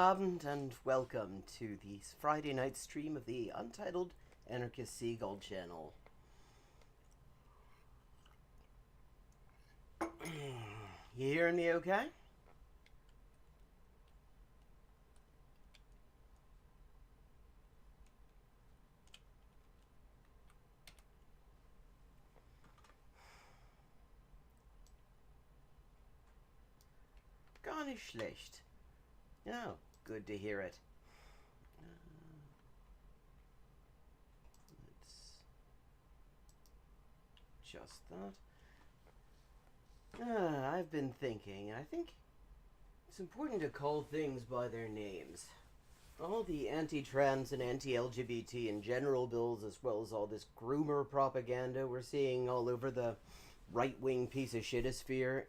Abend and welcome to the Friday night stream of the Untitled Anarchist Seagull channel. You hearing me okay? Gar nicht schlecht. Oh, good to hear it. Let's adjust that. I've been thinking, I think it's important to call things by their names. All the anti-trans and anti-LGBT in general bills, as well as all this groomer propaganda we're seeing all over the right-wing piece of shitosphere.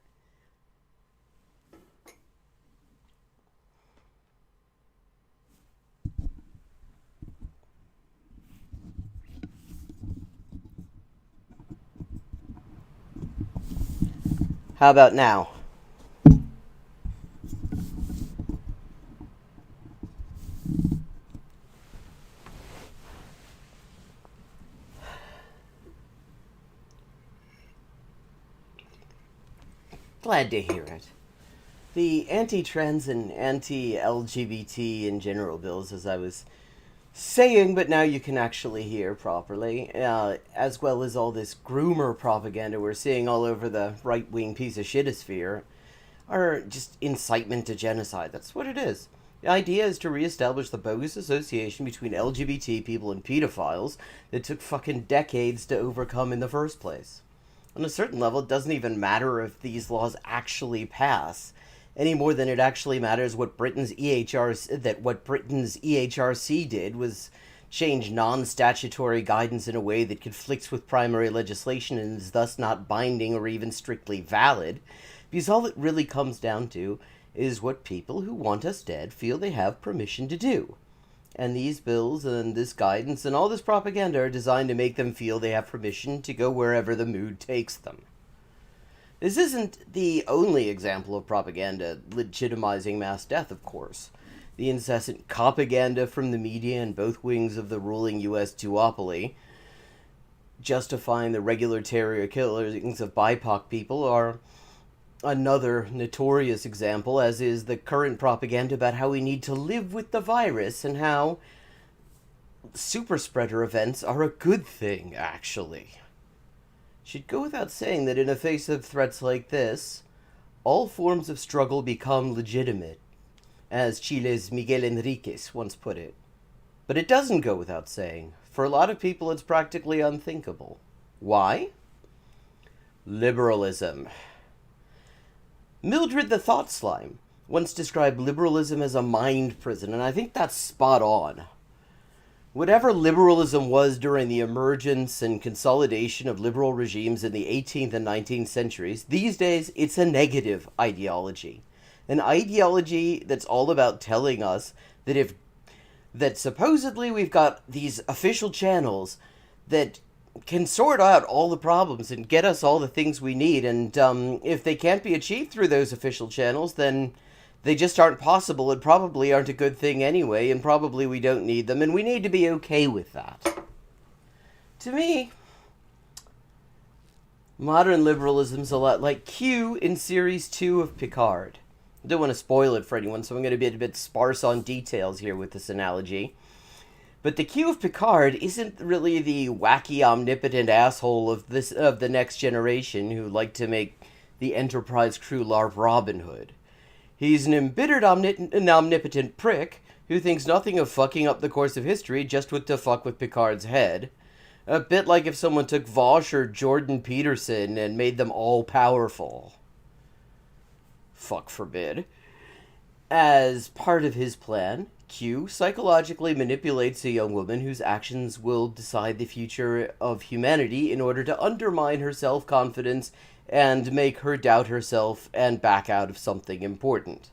How about now? Glad to hear it. The anti-trans and anti-LGBT in general bills, as I was saying, but now you can actually hear properly, as well as all this groomer propaganda we're seeing all over the right-wing piece of shitosphere, are just incitement to genocide. That's what it is. The idea is to reestablish the bogus association between LGBT people and pedophiles that took fucking decades to overcome in the first place. On a certain level, it doesn't even matter if these laws actually pass, any more than it actually matters what Britain's EHRC did was change non-statutory guidance in a way that conflicts with primary legislation and is thus not binding or even strictly valid, because all it really comes down to is what people who want us dead feel they have permission to do. And these bills and this guidance and all this propaganda are designed to make them feel they have permission to go wherever the mood takes them. This isn't the only example of propaganda legitimizing mass death, of course. The incessant propaganda from the media and both wings of the ruling U.S. duopoly, justifying the regular terror killings of BIPOC people, are another notorious example, as is the current propaganda about how we need to live with the virus and how super spreader events are a good thing, actually. Should go without saying that in the face of threats like this, all forms of struggle become legitimate, as Chile's Miguel Enriquez once put it. But it doesn't go without saying. For a lot of people, it's practically unthinkable. Why? Liberalism. Mildred the Thought Slime once described liberalism as a mind prison, and I think that's spot on. Whatever liberalism was during the emergence and consolidation of liberal regimes in the 18th and 19th centuries, these days it's a negative ideology. An ideology that's all about telling us that supposedly we've got these official channels that can sort out all the problems and get us all the things we need, and if they can't be achieved through those official channels, then they just aren't possible and probably aren't a good thing anyway, and probably we don't need them, and we need to be okay with that. To me, modern liberalism's a lot like Q in Series 2 of Picard. I don't want to spoil it for anyone, so I'm going to be a bit sparse on details here with this analogy. But the Q of Picard isn't really the wacky, omnipotent asshole of the next generation who like to make the Enterprise crew LARP Robin Hood. He's an embittered omnipotent prick who thinks nothing of fucking up the course of history just to fuck with Picard's head. A bit like if someone took Vosh or Jordan Peterson and made them all powerful. Fuck forbid. As part of his plan, Q psychologically manipulates a young woman whose actions will decide the future of humanity in order to undermine her self-confidence and make her doubt herself and back out of something important.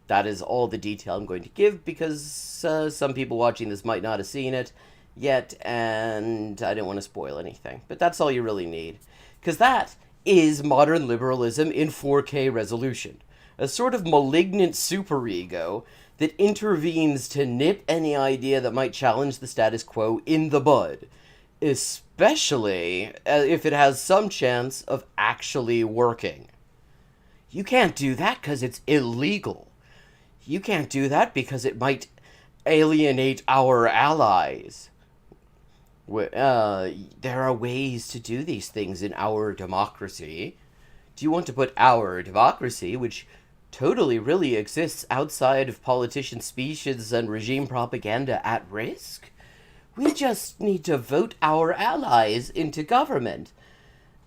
That is all the detail I'm going to give, because some people watching this might not have seen it yet, and I don't want to spoil anything. But that's all you really need, because that is modern liberalism in 4K resolution. A sort of malignant superego that intervenes to nip any idea that might challenge the status quo in the bud, especially if it has some chance of actually working. You can't do that because it's illegal. You can't do that because it might alienate our allies. There are ways to do these things in our democracy. Do you want to put our democracy, which totally really exists outside of politician speeches and regime propaganda, at risk? We just need to vote our allies into government.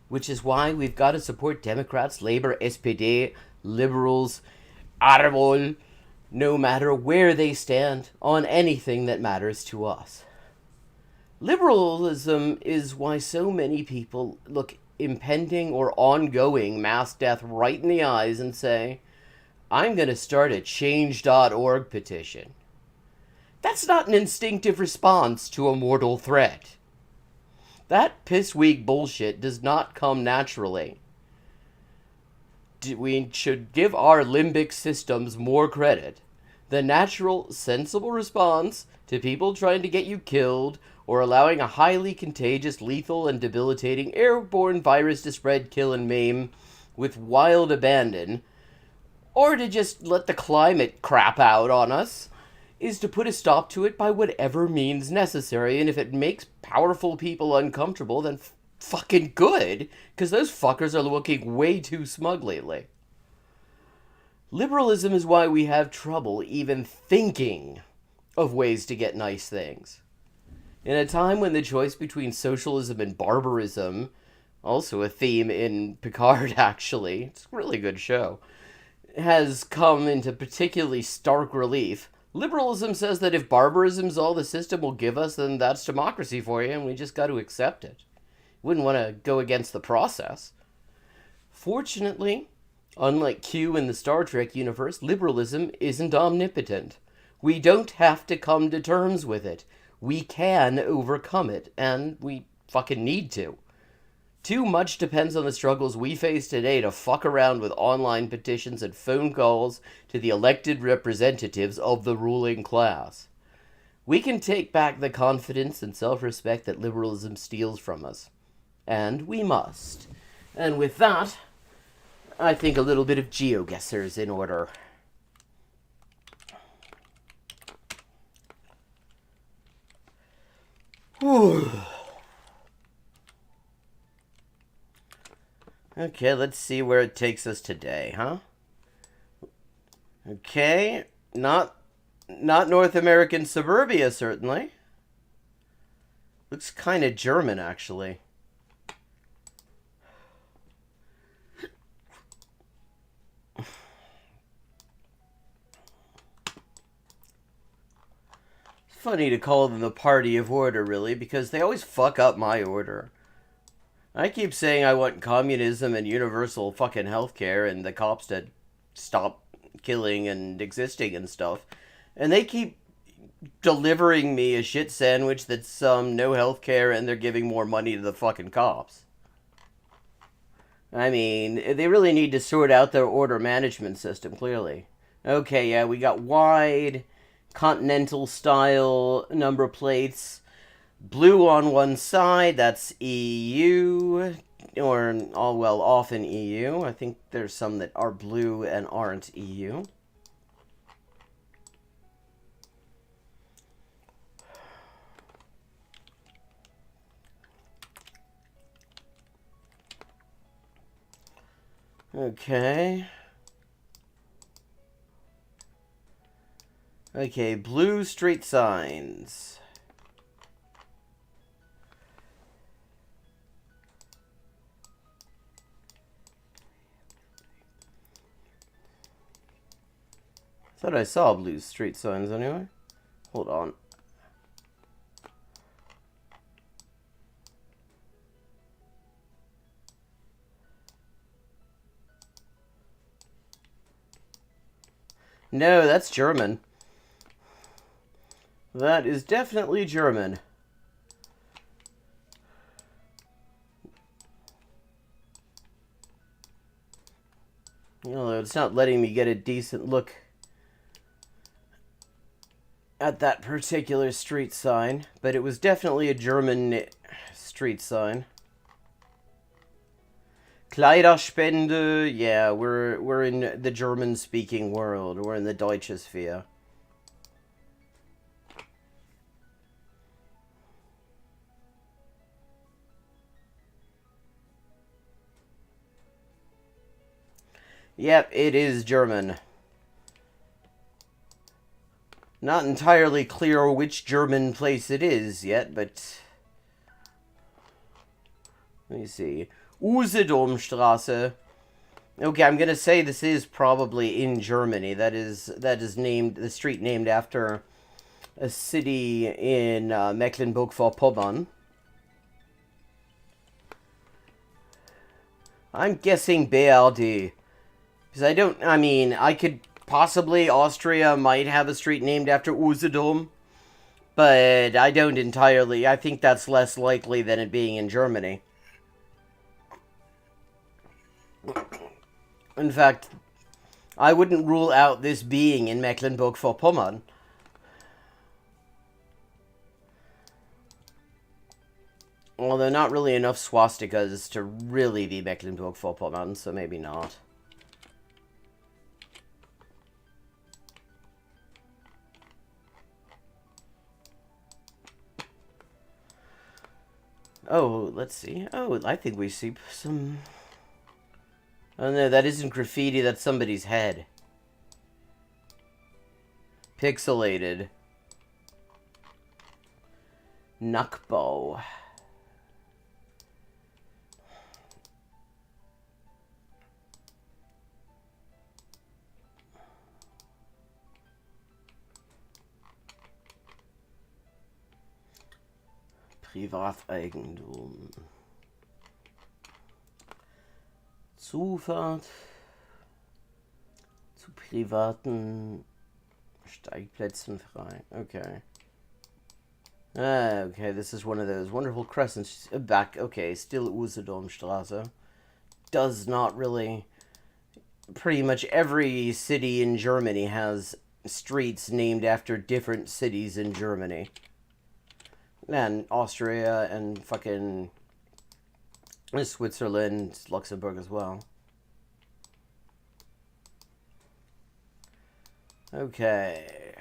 Which is why we've got to support Democrats, Labour, SPD, Liberals, Arbol, no matter where they stand on anything that matters to us. Liberalism is why so many people look impending or ongoing mass death right in the eyes and say, I'm going to start a change.org petition. That's not an instinctive response to a mortal threat. That piss-weak bullshit does not come naturally. We should give our limbic systems more credit. The natural, sensible response to people trying to get you killed or allowing a highly contagious, lethal, and debilitating airborne virus to spread, kill, and maim with wild abandon, or to just let the climate crap out on us, is to put a stop to it by whatever means necessary, and if it makes powerful people uncomfortable, then fucking good, because those fuckers are looking way too smug lately. Liberalism is why we have trouble even thinking of ways to get nice things. In a time when the choice between socialism and barbarism, also a theme in Picard actually, it's a really good show, has come into particularly stark relief, liberalism says that if barbarism's all the system will give us, then that's democracy for you, and we just got to accept it. Wouldn't want to go against the process. Fortunately, unlike Q in the Star Trek universe, liberalism isn't omnipotent. We don't have to come to terms with it. We can overcome it, and we fucking need to. Too much depends on the struggles we face today to fuck around with online petitions and phone calls to the elected representatives of the ruling class. We can take back the confidence and self-respect that liberalism steals from us. And we must. And with that, I think a little bit of Geoguessr is in order. Okay, let's see where it takes us today, huh? Okay, not North American suburbia, certainly. Looks kind of German, actually. Funny to call them the party of order, really, because they always fuck up my order. I keep saying I want communism and universal fucking healthcare and the cops to stop killing and existing and stuff. And they keep delivering me a shit sandwich that's no healthcare and they're giving more money to the fucking cops. I mean, they really need to sort out their order management system, clearly. Okay, yeah, we got wide, continental style number plates. Blue on one side, that's EU, or, often EU. I think there's some that are blue and aren't EU. Okay. Okay, blue street signs. Thought I saw blue street signs anyway. Hold on. No, that's German. That is definitely German. Although it's not letting me get a decent look at that particular street sign, but it was definitely a German street sign. Kleiderspende, yeah, we're in the German-speaking world. We're in the Deutsche Sphere. Yep, it is German. Not entirely clear which German place it is yet, but... Let me see. Usedomstraße. Okay, I'm gonna say this is probably in Germany. That is named, the street named after a city in Mecklenburg-Vorpommern. I'm guessing BRD. Because I could possibly, Austria might have a street named after Usedom, but I don't entirely. I think that's less likely than it being in Germany. In fact, I wouldn't rule out this being in Mecklenburg-Vorpommern. Although not really enough swastikas to really be Mecklenburg-Vorpommern, so maybe not. Oh, let's see. Oh, I think we see some... Oh no, that isn't graffiti, that's somebody's head. Pixelated. Nakbo. Privateigentum. Zufahrt zu privaten Steigplätzen frei. Okay. Okay, this is one of those wonderful crescents back. Okay, still Usedomstraße. Does not really... Pretty much every city in Germany has streets named after different cities in Germany. And Austria and fucking Switzerland, Luxembourg as well. Okay.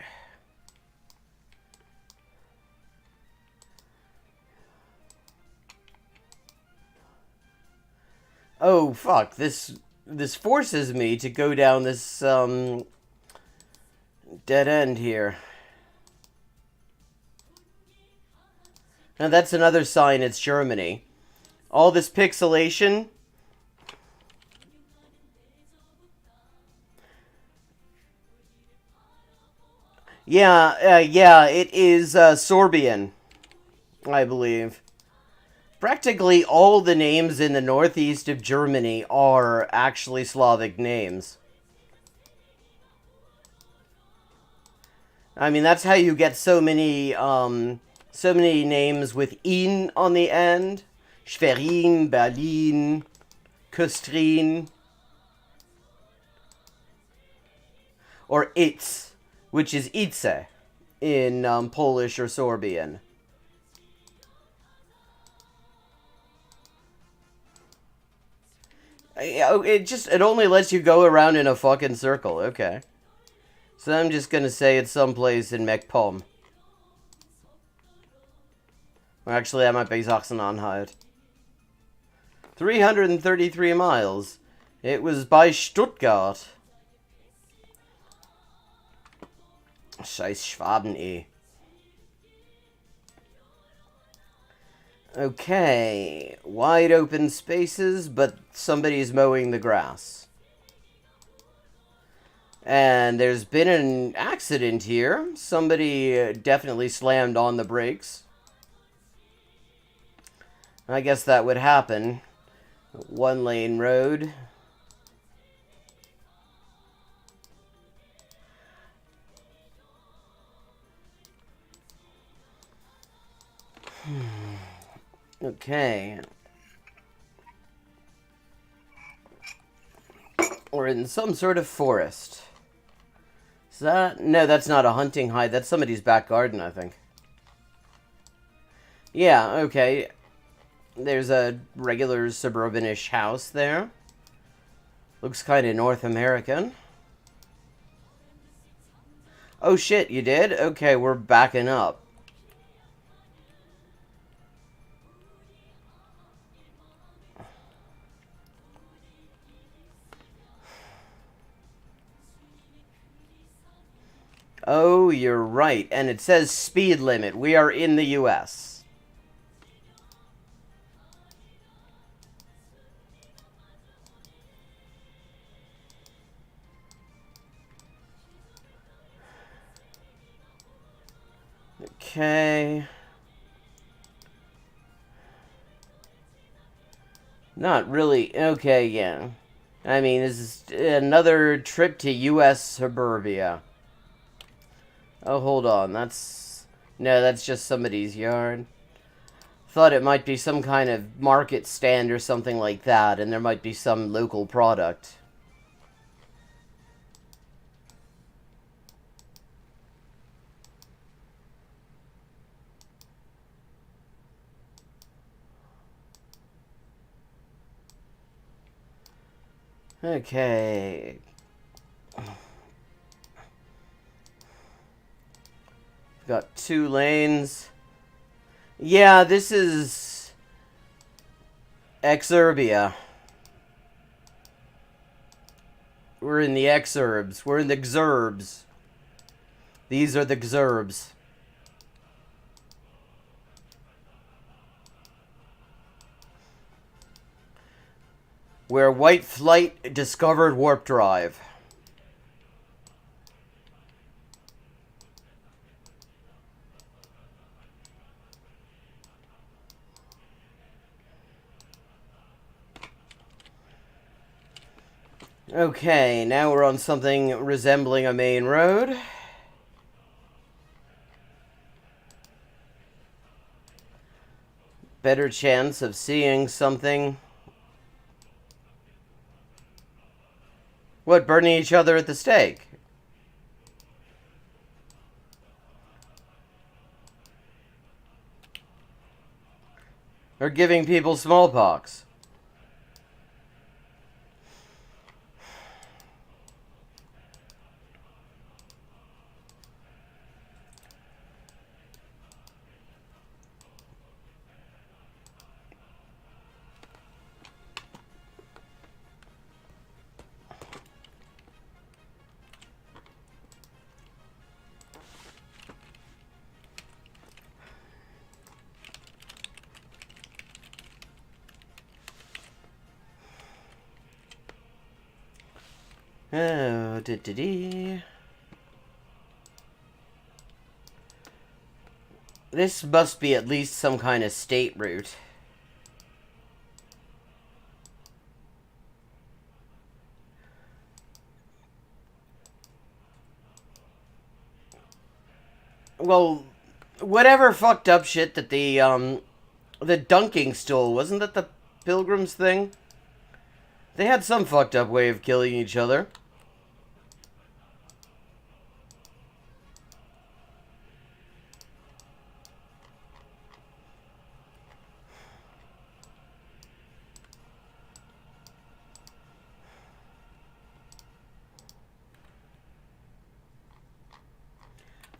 Oh, fuck. This forces me to go down this, dead end here. Now that's another sign it's Germany. All this pixelation. Yeah, it is Sorbian, I believe. Practically all the names in the northeast of Germany are actually Slavic names. I mean, that's how you get so many names with in on the end. Schwerin, Berlin, Köstrin. Or Itz, which is Itze in Polish or Sorbian. It only lets you go around in a fucking circle, okay. So I'm just gonna say it's someplace in MacPom. Or actually, that might be Sachsen-Anhalt. 333 miles. It was by Stuttgart. Scheiß Schwaben, eh. Okay. Wide open spaces, but somebody's mowing the grass. And there's been an accident here. Somebody definitely slammed on the brakes. I guess that would happen. One lane road. Okay. We're in some sort of forest. Is that... No, that's not a hunting hide. That's somebody's back garden, I think. Yeah, okay. There's a regular suburban-ish house there. Looks kind of North American. Oh shit, you did? Okay, we're backing up. Oh, you're right. And it says speed limit. We are in the US. Okay. Not really. Okay, yeah. I mean, this is another trip to US suburbia. Oh, hold on. That's... No, that's just somebody's yard. Thought it might be some kind of market stand or something like that, and there might be some local product. Okay. Got 2 lanes. Yeah, this is Exurbia. We're in the exurbs. We're in the Xurbs. These are the Xurbs. Where White Flight discovered warp drive. Okay, now we're on something resembling a main road. Better chance of seeing something. What, burning each other at the stake? Or giving people smallpox? Oh, This must be at least some kind of state route. Well, whatever fucked up shit that the dunking stool, wasn't that the Pilgrims thing? They had some fucked up way of killing each other.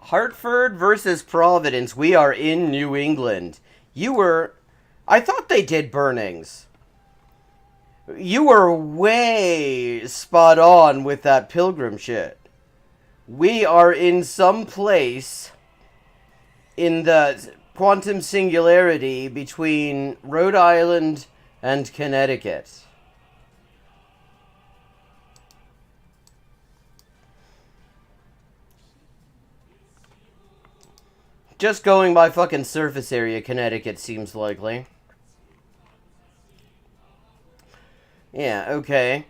Hartford versus Providence. We are in New England. You were... I thought they did burnings. You were way spot on with that Pilgrim shit. We are in some place in the quantum singularity between Rhode Island and Connecticut. Just going by fucking surface area, Connecticut seems likely. Yeah, okay.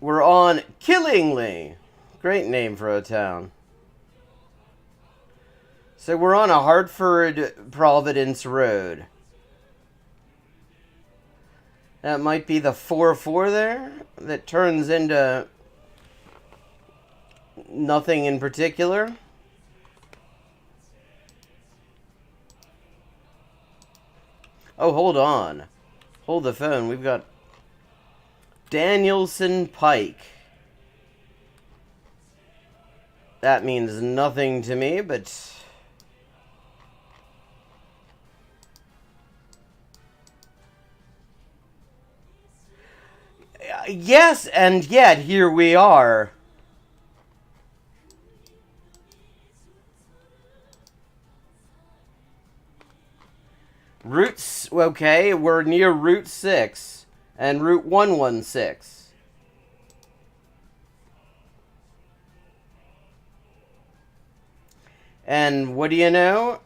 We're on Killingly. Great name for a town. So we're on a Hartford-Providence road. That might be the 4-4 there that turns into... Nothing in particular? Oh, hold on. Hold the phone. We've got Danielson Pike. That means nothing to me, but... Yes, and yet here we are. Routes, okay, we're near Route 6 and Route 116. And what do you know?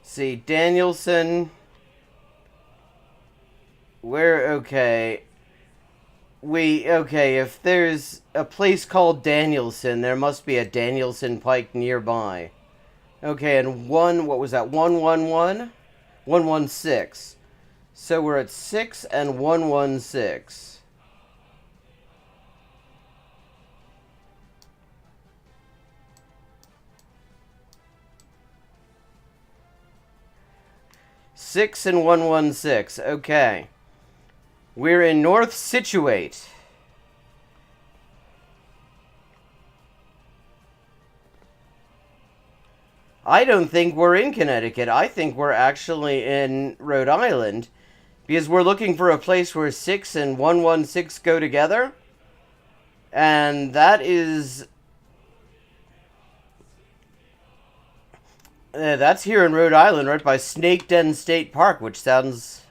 See, Danielson. Where, okay. Okay, if there's a place called Danielson, there must be a Danielson Pike nearby. Okay, and what was that, 111? 116. So we're at 6 and 116. Six and 116. Okay. We're in North Situate. I don't think we're in Connecticut. I think we're actually in Rhode Island. Because we're looking for a place where 6 and 116 go together. And that is... that's here in Rhode Island, right by Snake Den State Park, which sounds...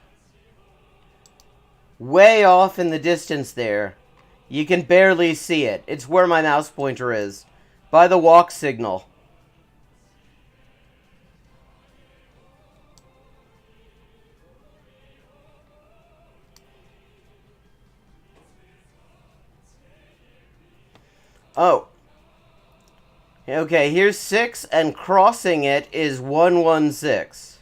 way off in the distance there. You can barely see it. It's where my mouse pointer is. By the walk signal. Oh. Okay, here's 6, and crossing it is 116.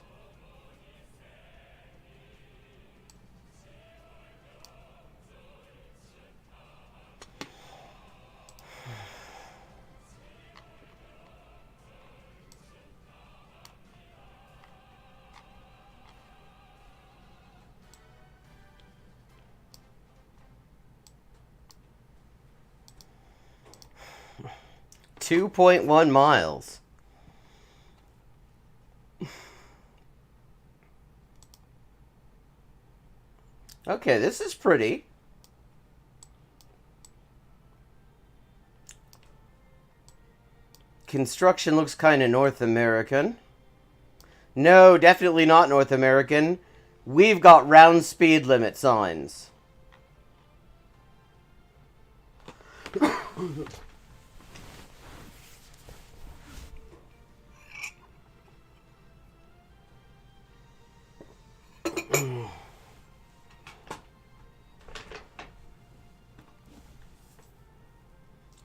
.1 miles. Okay, this is pretty. Construction looks kind of North American. No, definitely not North American. We've got round speed limit signs.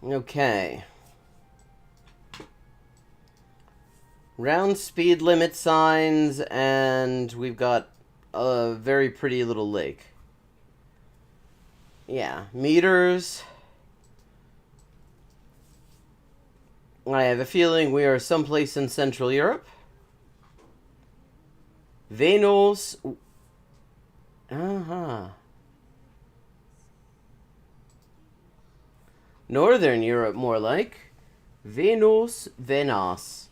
Okay. Round speed limit signs, and we've got a very pretty little lake. Yeah, meters. I have a feeling we are someplace in Central Europe. Venus. Northern Europe, more like. Venus. Is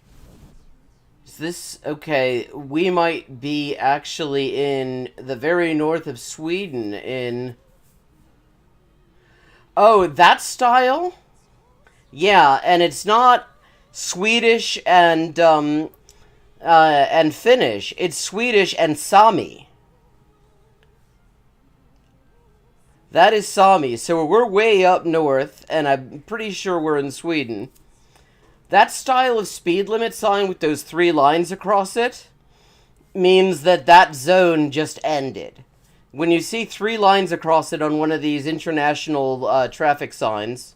this... okay, we might be actually in the very north of Sweden in... oh, that style? Yeah, and it's not Swedish and Finnish. It's Swedish and Sami. That is Sami. So we're way up north, and I'm pretty sure we're in Sweden. That style of speed limit sign with those 3 lines across it means that that zone just ended. When you see 3 lines across it on one of these international traffic signs,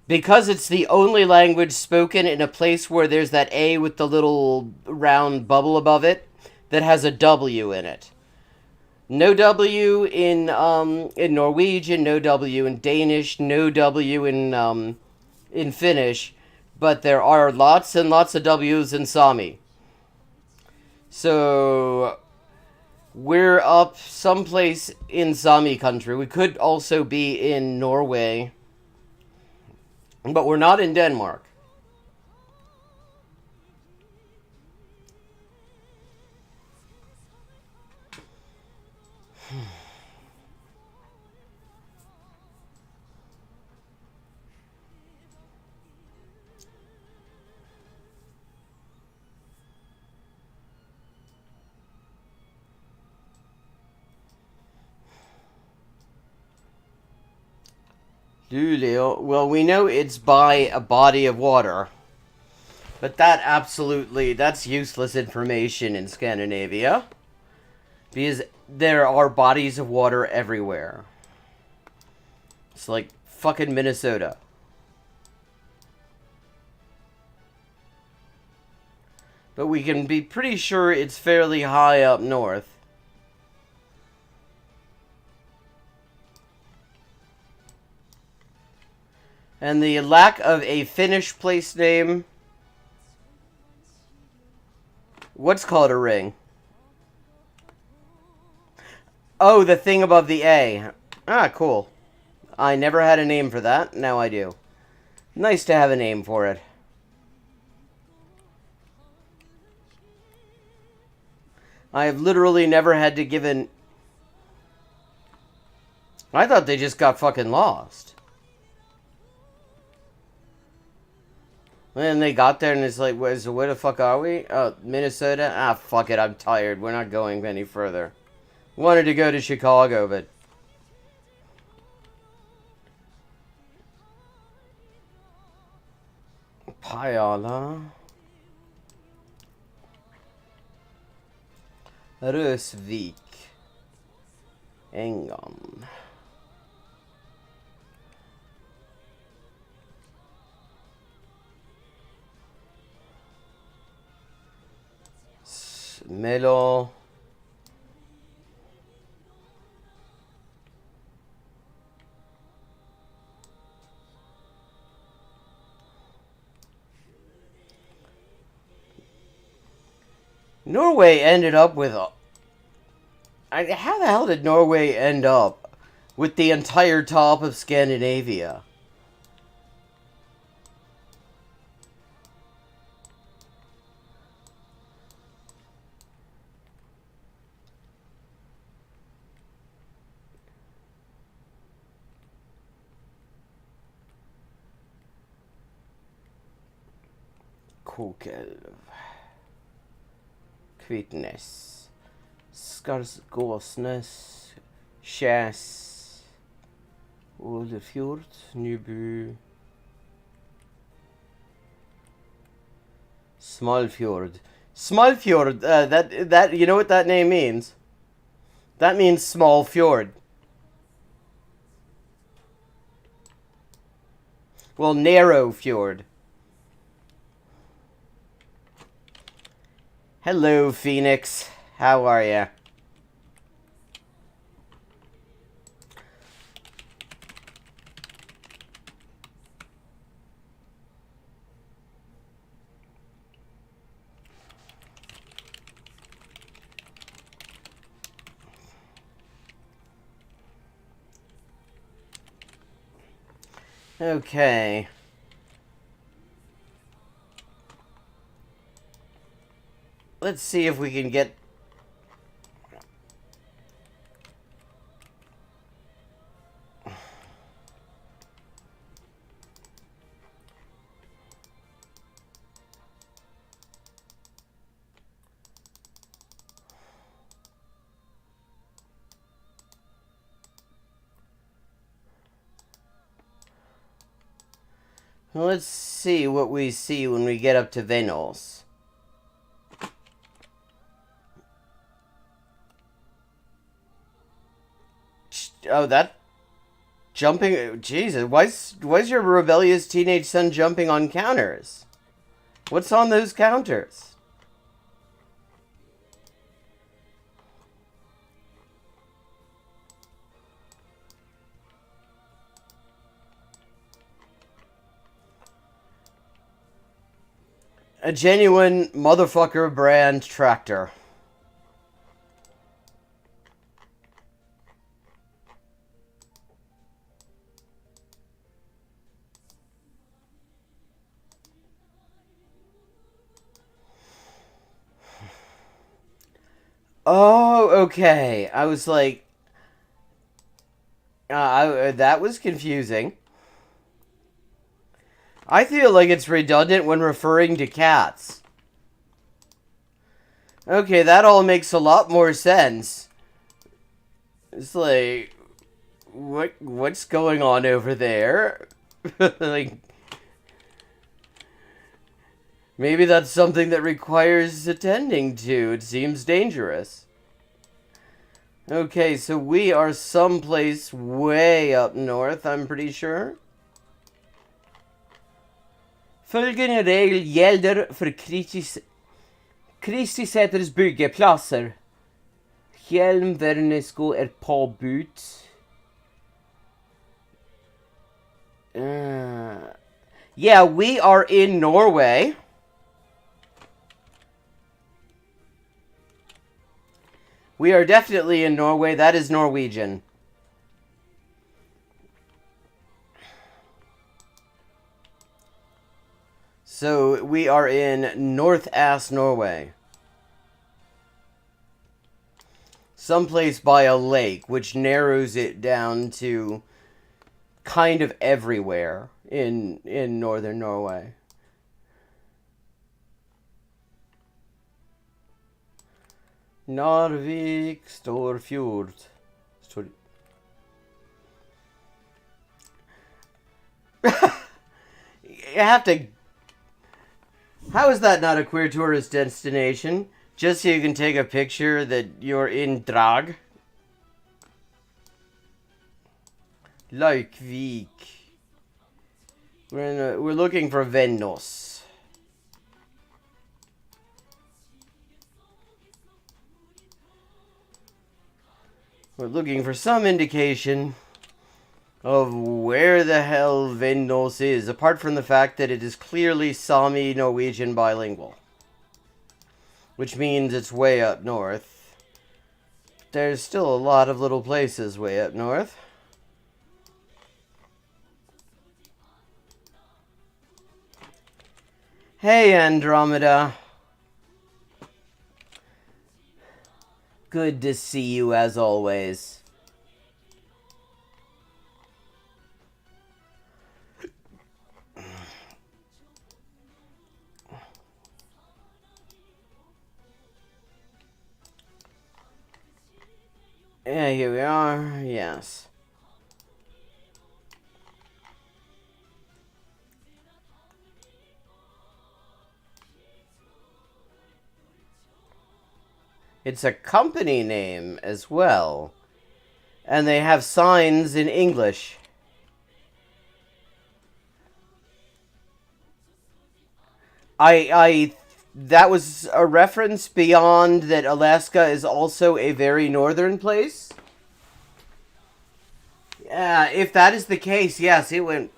because it's the only language spoken in a place where there's that A with the little round bubble above it that has a W in it. No W in Norwegian, no W in Danish, no W in Finnish, but there are lots and lots of W's in Sami. So we're up someplace in Sami country. We could also be in Norway, but we're not in Denmark. Luleå. Well, we know it's by a body of water. But that's useless information in Scandinavia. Because there are bodies of water everywhere. It's like fucking Minnesota. But we can be pretty sure it's fairly high up north. And the lack of a Finnish place name... What's called a ring? Oh, the thing above the A. Ah, cool. I never had a name for that. Now I do. Nice to have a name for it. I have literally never had to give an... I thought they just got fucking lost. And they got there and it's like, where the fuck are we? Oh, Minnesota? Ah, fuck it, I'm tired. We're not going any further. Wanted to go to Chicago, but... Pajala. Rösvik. Engam. Melo. Norway ended up with a... how the hell did Norway end up with the entire top of Scandinavia? Kokelv. Kvitnes. Skarsgåsnes. Skjæs. Oldefjord. Nybu. Smalfjord. Smalfjord, that you know what that name means? That means small fjord. Well, narrow fjord. Hello, Phoenix. How are ya? Okay. Let's see if we can get... Let's see what we see when we get up to Venus. Oh, that jumping... Jesus, why's your rebellious teenage son jumping on counters? What's on those counters? A genuine motherfucker brand tractor. Oh, okay. I was like, that was confusing. I feel like it's redundant when referring to cats. Okay, that all makes a lot more sense. It's like, what's going on over there? Like, maybe that's something that requires attending to. It seems dangerous. Okay, so we are someplace way up north, I'm pretty sure. Följande regel gäller för krigssätters byggeplatser. Hjälmvärnesko är påbudt. Yeah, we are in Norway. We are definitely in Norway. That is Norwegian. So we are in North-ass Norway. Someplace by a lake, which narrows it down to kind of everywhere in northern Norway. Narvik Storfjord. You have to... How is that not a queer tourist destination? Just so you can take a picture that you're in drag? Laikvik. We're looking for Vennos. We're looking for some indication of where the hell Vennos is, apart from the fact that it is clearly Sami Norwegian bilingual. Which means it's way up north. There's still a lot of little places way up north. Hey, Andromeda. Good to see you as always. Yeah, here we are. Yes. It's a company name as well. And they have signs in English. That was a reference beyond that Alaska is also a very northern place. Yeah, if that is the case, yes, it went...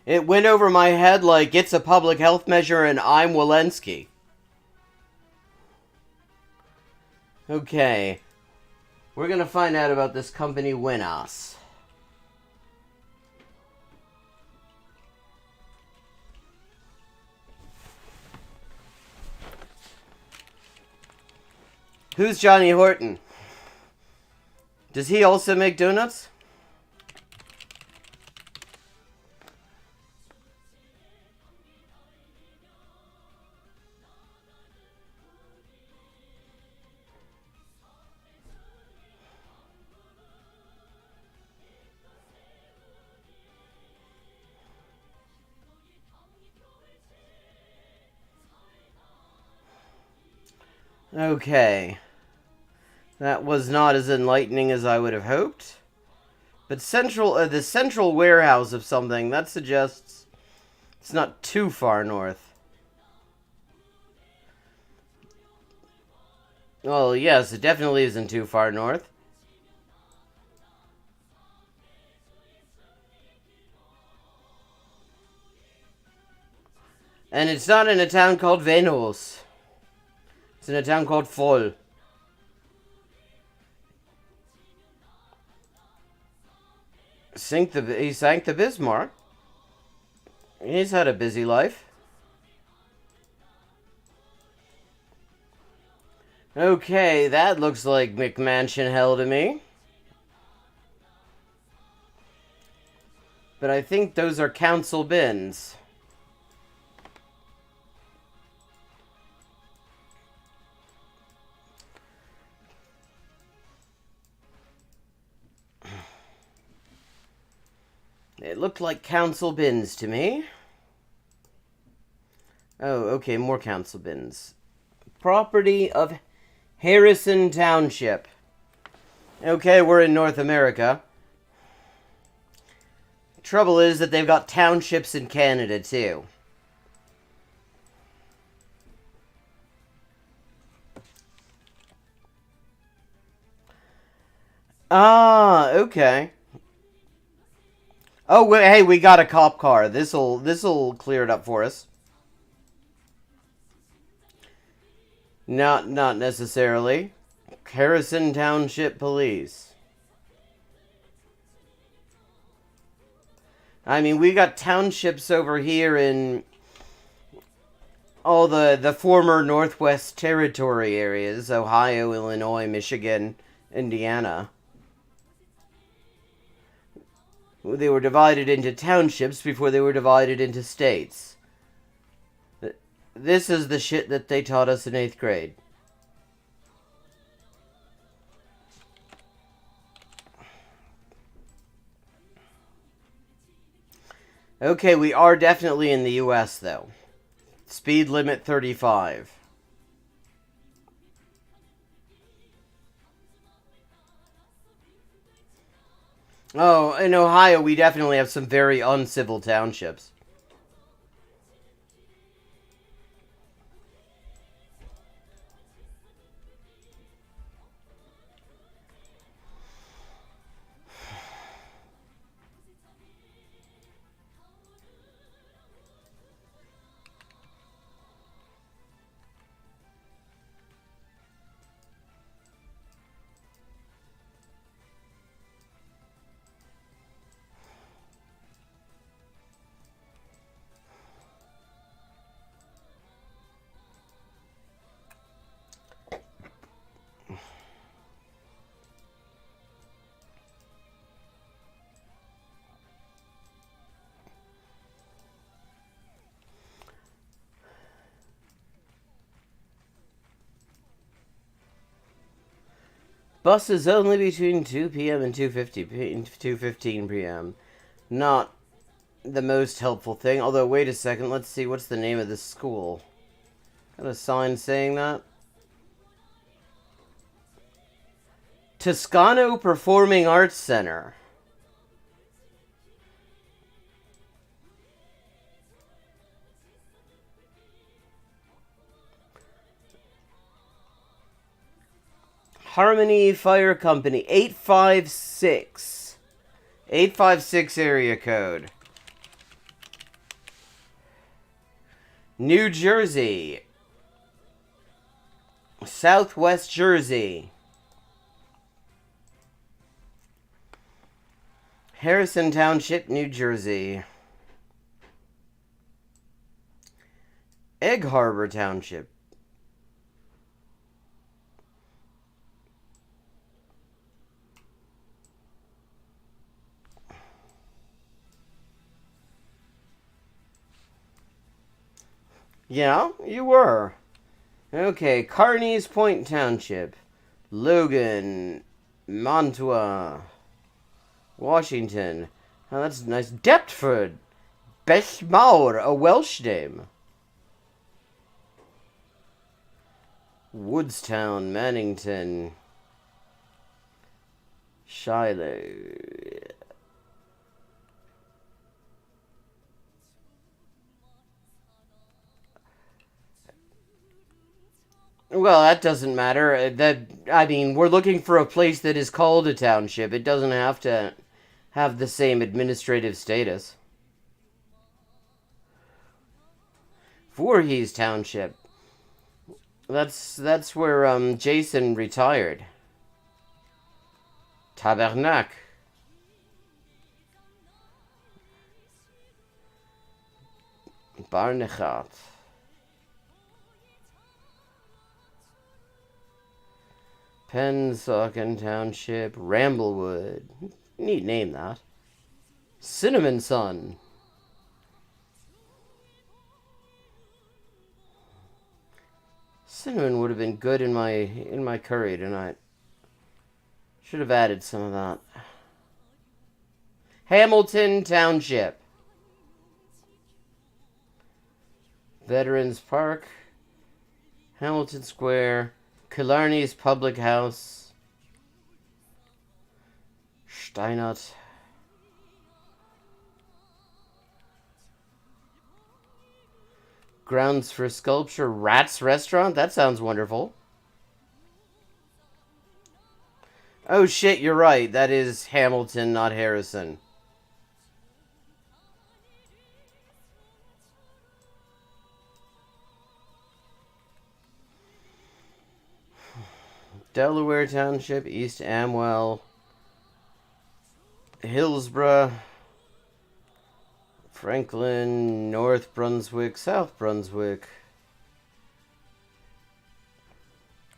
It went over my head like it's a public health measure and I'm Walensky. Okay. We're gonna find out about this company Winnas. Who's Johnny Horton? Does he also make donuts? Okay. That was not as enlightening as I would have hoped. But the central warehouse of something, that suggests it's not too far north. Well, yes, it definitely isn't too far north. And it's not in a town called Venus. It's in a town called Vol. He sank the Bismarck. He's had a busy life. Okay, that looks like McMansion hell to me. But I think those are council bins. It looked like council bins to me. Oh, okay, more council bins. Property of Harrison Township. Okay, we're in North America. Trouble is that they've got townships in Canada, too. Ah, okay. Oh, hey, we got a cop car. This'll clear it up for us. Not necessarily. Harrison Township Police. I mean, we got townships over here in all the former Northwest Territory areas. Ohio, Illinois, Michigan, Indiana. They were divided into townships before they were divided into states. This is the shit that they taught us in 8th grade. Okay, we are definitely in the US, though. Speed limit 35. Oh, in Ohio, we definitely have some very uncivil townships. Buses only between 2 p.m. and 2:15 p.m. Not the most helpful thing. Although, wait a second. Let's see. What's the name of this school? Got a sign saying that? Toscano Performing Arts Center. Harmony Fire Company, 856. 856 area code. New Jersey. Southwest Jersey. Harrison Township, New Jersey. Egg Harbor Township. Yeah, you were. Okay, Carneys Point Township. Logan. Montour. Washington. Oh, that's nice. Deptford. Bellmawr, a Welsh name. Woodstown, Mannington. Shiloh. Well, that doesn't matter. I mean, we're looking for a place that is called a township. It doesn't have to have the same administrative status. Voorhees Township. That's where Jason retired. Tabernac. Barnechat. Pennsauken Township. Ramblewood. Neat name, that. Cinnamon Sun. Cinnamon would have been good in my curry tonight. Should have added some of that. Hamilton Township. Veterans Park. Hamilton Square. Killarney's Public House. Steinert. Grounds for Sculpture. Rat's Restaurant? That sounds wonderful. Oh shit, you're right. That is Hamilton, not Harrison. Delaware Township, East Amwell, Hillsborough, Franklin, North Brunswick, South Brunswick,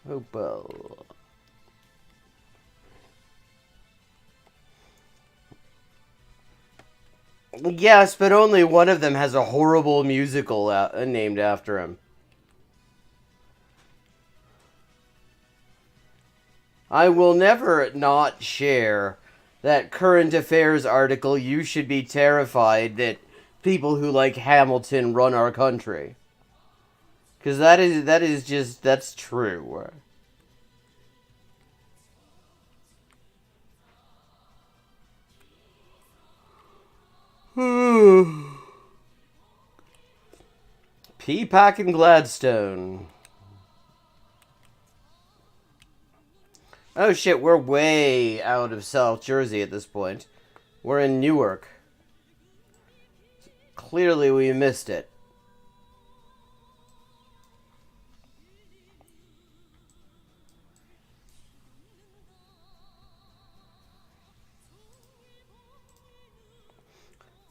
Hopewell. Yes, but only one of them has a horrible musical named after him. I will never not share that current affairs article. You should be terrified that people who like Hamilton run our country. Because that's true. Peapack and Gladstone. Oh shit, we're way out of South Jersey at this point. We're in Newark. Clearly we missed it.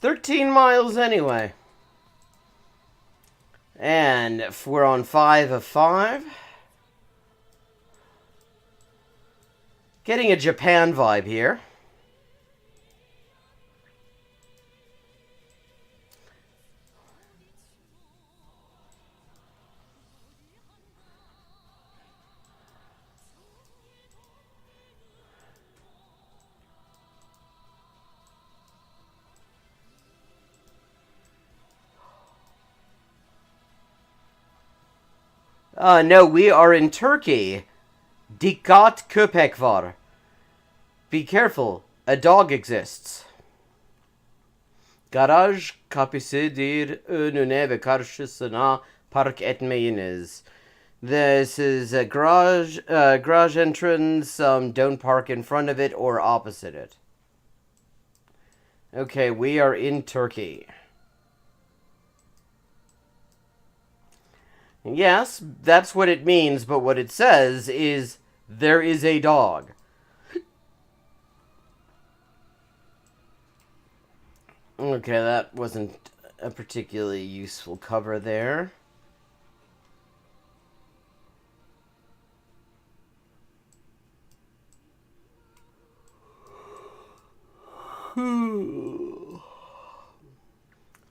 $13 anyway. And if we're on 5 of 5. Getting a Japan vibe here. No, we are in Turkey. Dikkat köpek var. Be careful, a dog exists. Garaj kapısıdır, önüne ve karşısına park etmeyiniz. This is a garage entrance. Don't park in front of it or opposite it. Okay, we are in Turkey. Yes, that's what it means, but what it says is, there is a dog. Okay, that wasn't a particularly useful cover there.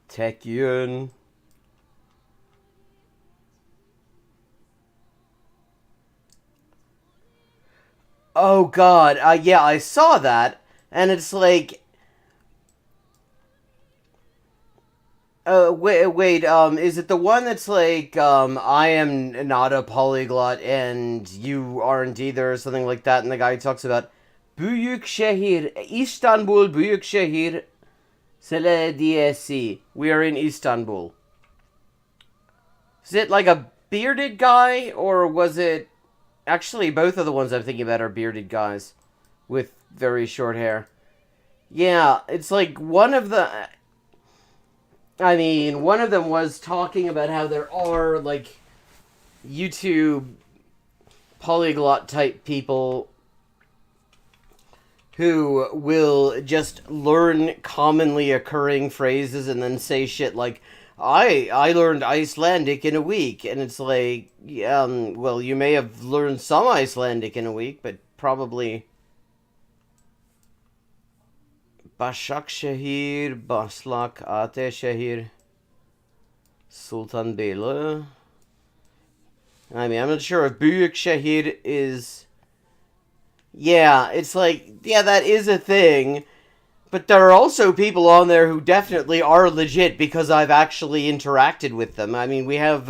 Tekyun. Oh god, yeah, I saw that, and it's like... wait, is it the one that's like, I am not a polyglot and you aren't either, or something like that, and the guy talks about Büyük şehir, İstanbul büyük şehir, Selediyesi. We are in Istanbul. Is it like a bearded guy, or was it... Actually, both of the ones I'm thinking about are bearded guys with very short hair. Yeah, it's like one of the... I mean, one of them was talking about how there are, like, YouTube polyglot type people who will just learn commonly occurring phrases and then say shit like, I learned Icelandic in a week. And it's like, well, you may have learned some Icelandic in a week, but probably... Başak Şehir, Baslak Ate Şehir, Sultan Beyli. I mean, I'm not sure if Büyük Şehir is... Yeah, it's like, yeah, that is a thing. But there are also people on there who definitely are legit because I've actually interacted with them. I mean, we have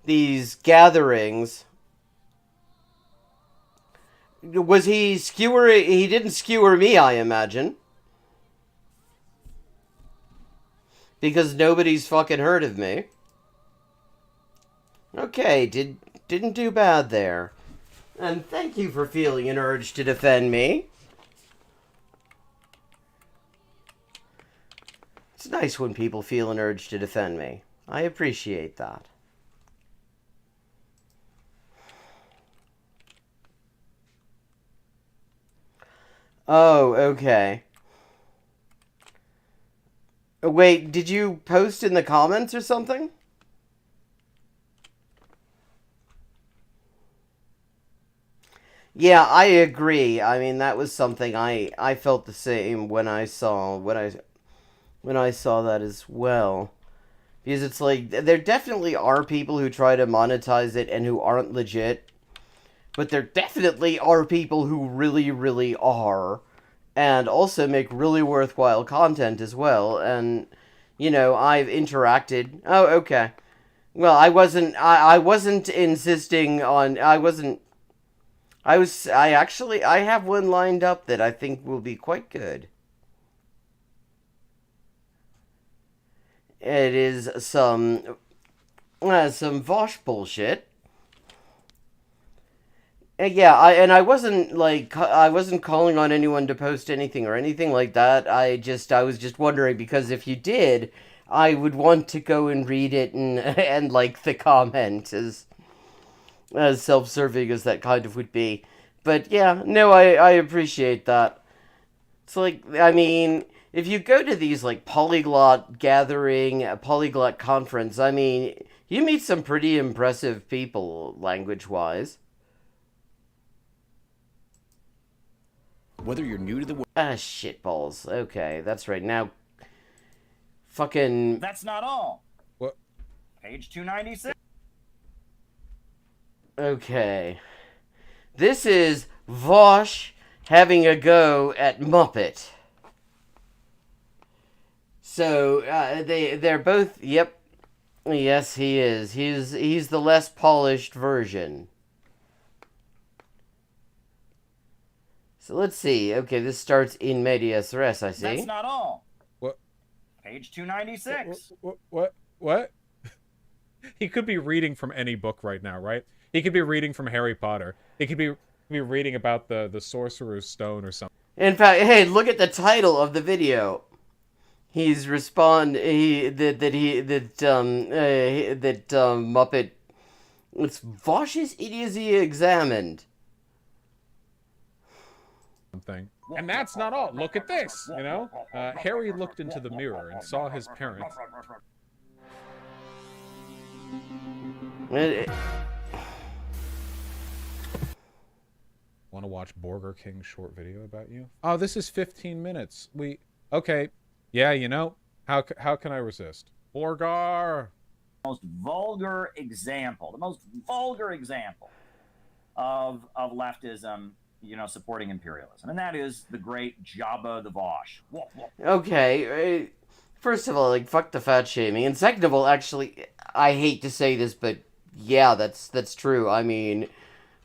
these gatherings. Was he skewering? He didn't skewer me, I imagine. Because nobody's fucking heard of me. Okay, didn't do bad there. And thank you for feeling an urge to defend me. It's nice when people feel an urge to defend me. I appreciate that. Oh, okay. Wait, did you post in the comments or something? Yeah, I agree. I mean, that was something I felt the same when I saw that as well. Because it's like, there definitely are people who try to monetize it and who aren't legit. But there definitely are people who really, really are. And also make really worthwhile content as well. And, you know, I've interacted... Oh, okay. Well, I wasn't insisting on... I have one lined up that I think will be quite good. It is some Vosh bullshit. Yeah, I wasn't calling on anyone to post anything or anything like that. I was just wondering, because if you did, I would want to go and read it and like the comment, as self-serving as that kind of would be. But yeah, no, I appreciate that. It's like, I mean, if you go to these like polyglot gathering, polyglot conference, I mean, you meet some pretty impressive people language-wise. Whether you're new to the world... Shitballs. Okay, that's right. Now, fucking... That's not all. What? Page 296. Okay. This is Vosh having a go at Muppet. So, they're both... Yep. Yes, he is. He's the less polished version. So let's see. Okay, this starts in medias res, I see. That's not all. What? Page 296. What? He could be reading from any book right now, right? He could be reading from Harry Potter. He could be reading about the Sorcerer's Stone or something. In fact, hey, look at the title of the video. He's Muppet. It's Vosh's idiocy examined. Thing. And that's not all. Look at this, you know? Harry looked into the mirror and saw his parents. Want to watch Burger King's short video about you? Oh, this is 15 minutes. Okay. Yeah, you know, how can I resist? Borgar! The most vulgar example of leftism, you know, supporting imperialism, and that is the great Jabba the Vosh. Okay, first of all, like, fuck the fat shaming, and second of all, actually, I hate to say this, but yeah, that's true. I mean,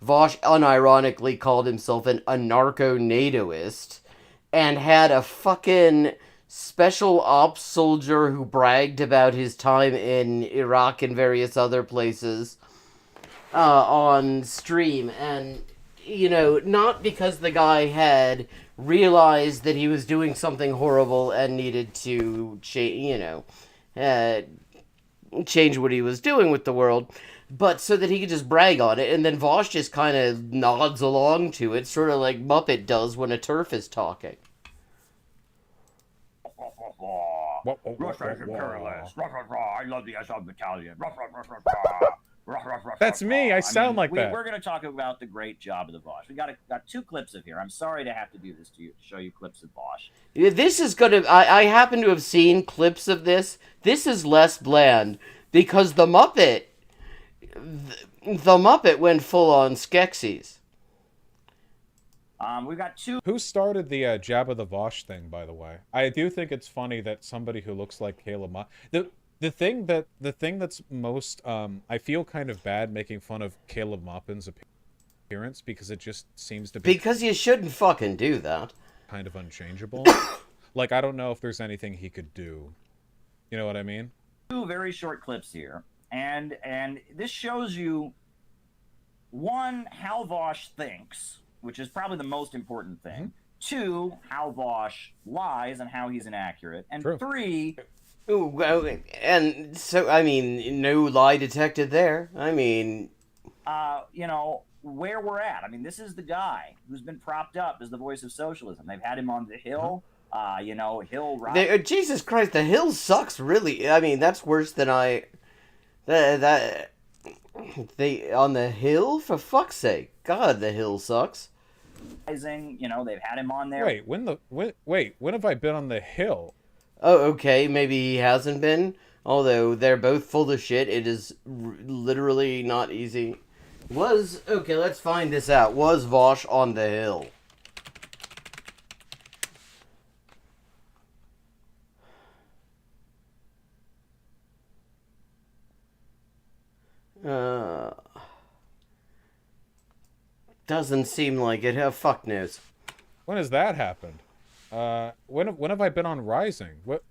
Vosh unironically called himself an anarcho-NATOist, and had a fucking special ops soldier who bragged about his time in Iraq and various other places on stream, and... You know, not because the guy had realized that he was doing something horrible and needed to change what he was doing with the world, but so that he could just brag on it, and then Vosh just kind of nods along to it, sort of like Muppet does when a turf is talking. Russia is imperialist. I love the SF battalion. That's me. I sound like that. We're going to talk about the great job of the Vosh. We got 2 clips of here. I'm sorry to have to do this to you, to show you clips of Vosh. This is gonna. I happen to have seen clips of this. This is less bland because the Muppet went full on Skeksis. We've got 2. Who started the Jabba the Vosh thing, by the way? I do think it's funny that somebody who looks like Caleb Muppet... The thing that's most I feel kind of bad making fun of Caleb Muppet's appearance because it just seems to be because you shouldn't fucking do that. Kind of unchangeable. Like I don't know if there's anything he could do. You know what I mean? 2 very short clips here, and this shows you 1 how Vosh thinks, which is probably the most important thing. 2 how Vosh lies and how he's inaccurate, and True. 3. Ooh, well, and so, I mean, no lie detected there. I mean... where we're at. I mean, this is the guy who's been propped up as the voice of socialism. They've had him on the Hill, Hill Rock. Jesus Christ, the Hill sucks, really. I mean, that's worse than they on the Hill? For fuck's sake. God, the Hill sucks. They've had him on there. Wait, when have I been on the Hill? Oh, okay, maybe he hasn't been. Although they're both full of shit, it is literally not easy. Okay, let's find this out. Was Vosh on the Hill? Doesn't seem like it. Fuck knows. When has that happened? When have I been on Rising? What?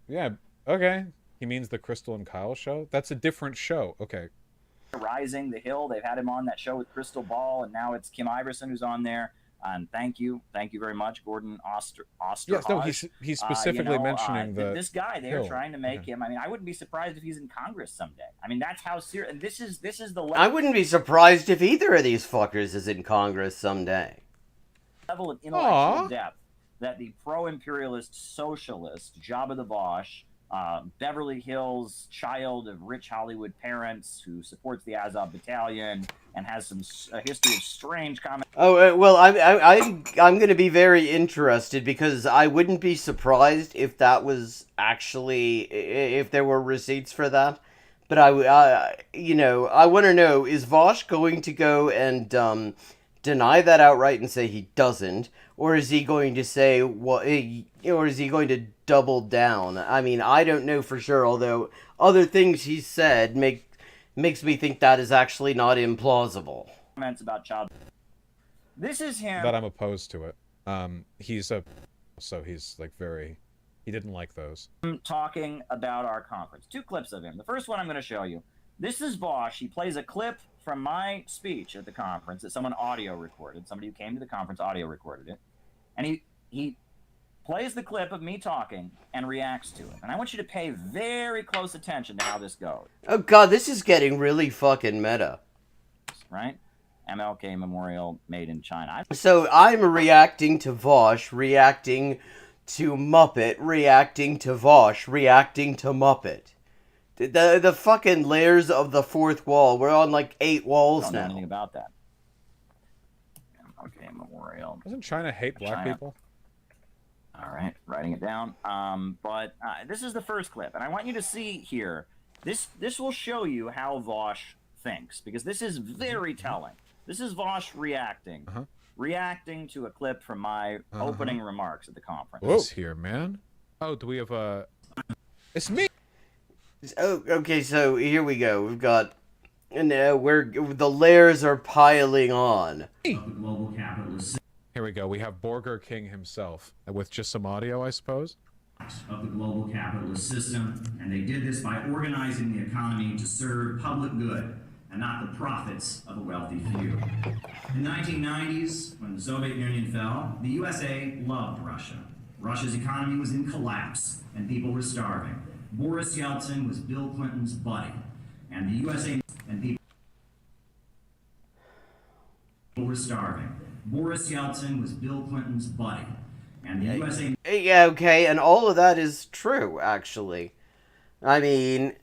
Yeah, okay. He means the Crystal and Kyle show? That's a different show. Okay. Rising, the Hill, they've had him on that show with Crystal Ball, and now it's Kim Iverson who's on there. And thank you very much, Gordon Oster. Yes, no, he's specifically mentioning this guy. They're Hill. trying to make him. I mean, I wouldn't be surprised if he's in Congress someday. I mean, that's how serious. And this is the I wouldn't be surprised if either of these fuckers is in Congress someday. Level of intellectual depth that the pro-imperialist socialist Jabba the Vosh, Beverly Hills child of rich Hollywood parents who supports the Azov Battalion and has a history of strange comments. Oh well, I'm going to be very interested because I wouldn't be surprised if that was actually if there were receipts for that. But I want to know, is Vosh going to go and deny that outright and say he doesn't, or is he going to say or is he going to double down? I mean, I don't know for sure, although other things he's said makes me think that is actually not implausible. Comments about child. This is him. But I'm opposed to it. So he's like he didn't like those. Talking about our conference. 2 clips of him. The first one I'm going to show you. This is Vosh. He plays a clip from my speech at the conference that someone audio recorded. Somebody who came to the conference audio recorded it. And he plays the clip of me talking and reacts to it. And I want you to pay very close attention to how this goes. Oh god, this is getting really fucking meta. Right? MLK Memorial made in China. So I'm reacting to Vosh, reacting to Muppet, reacting to Vosh, reacting to Muppet. The fucking layers of the fourth wall. We're on like 8 walls don't know now. Anything about that? Okay, Memorial. Doesn't China hate black people? All right, writing it down. But this is the first clip, and I want you to see here. This will show you how Vosh thinks, because this is very telling. This is Vosh reacting. Reacting to a clip from my opening remarks at the conference. Who's here, man? Oh, do we have a... It's me! Oh, okay, so here we go. We've got... And the layers are piling on. Here we go. We have Burger King himself, with just some audio, I suppose. Of the global capitalist system, and they did this by organizing the economy to serve public good and not the profits of a wealthy few. In the 1990s, when the Soviet Union fell, the USA loved Russia. Russia's economy was in collapse, and people were starving. Boris Yeltsin was Bill Clinton's buddy, and the USA and people were starving. Boris Yeltsin was Bill Clinton's buddy, and the USA... Yeah, okay, and all of that is true, actually. I mean,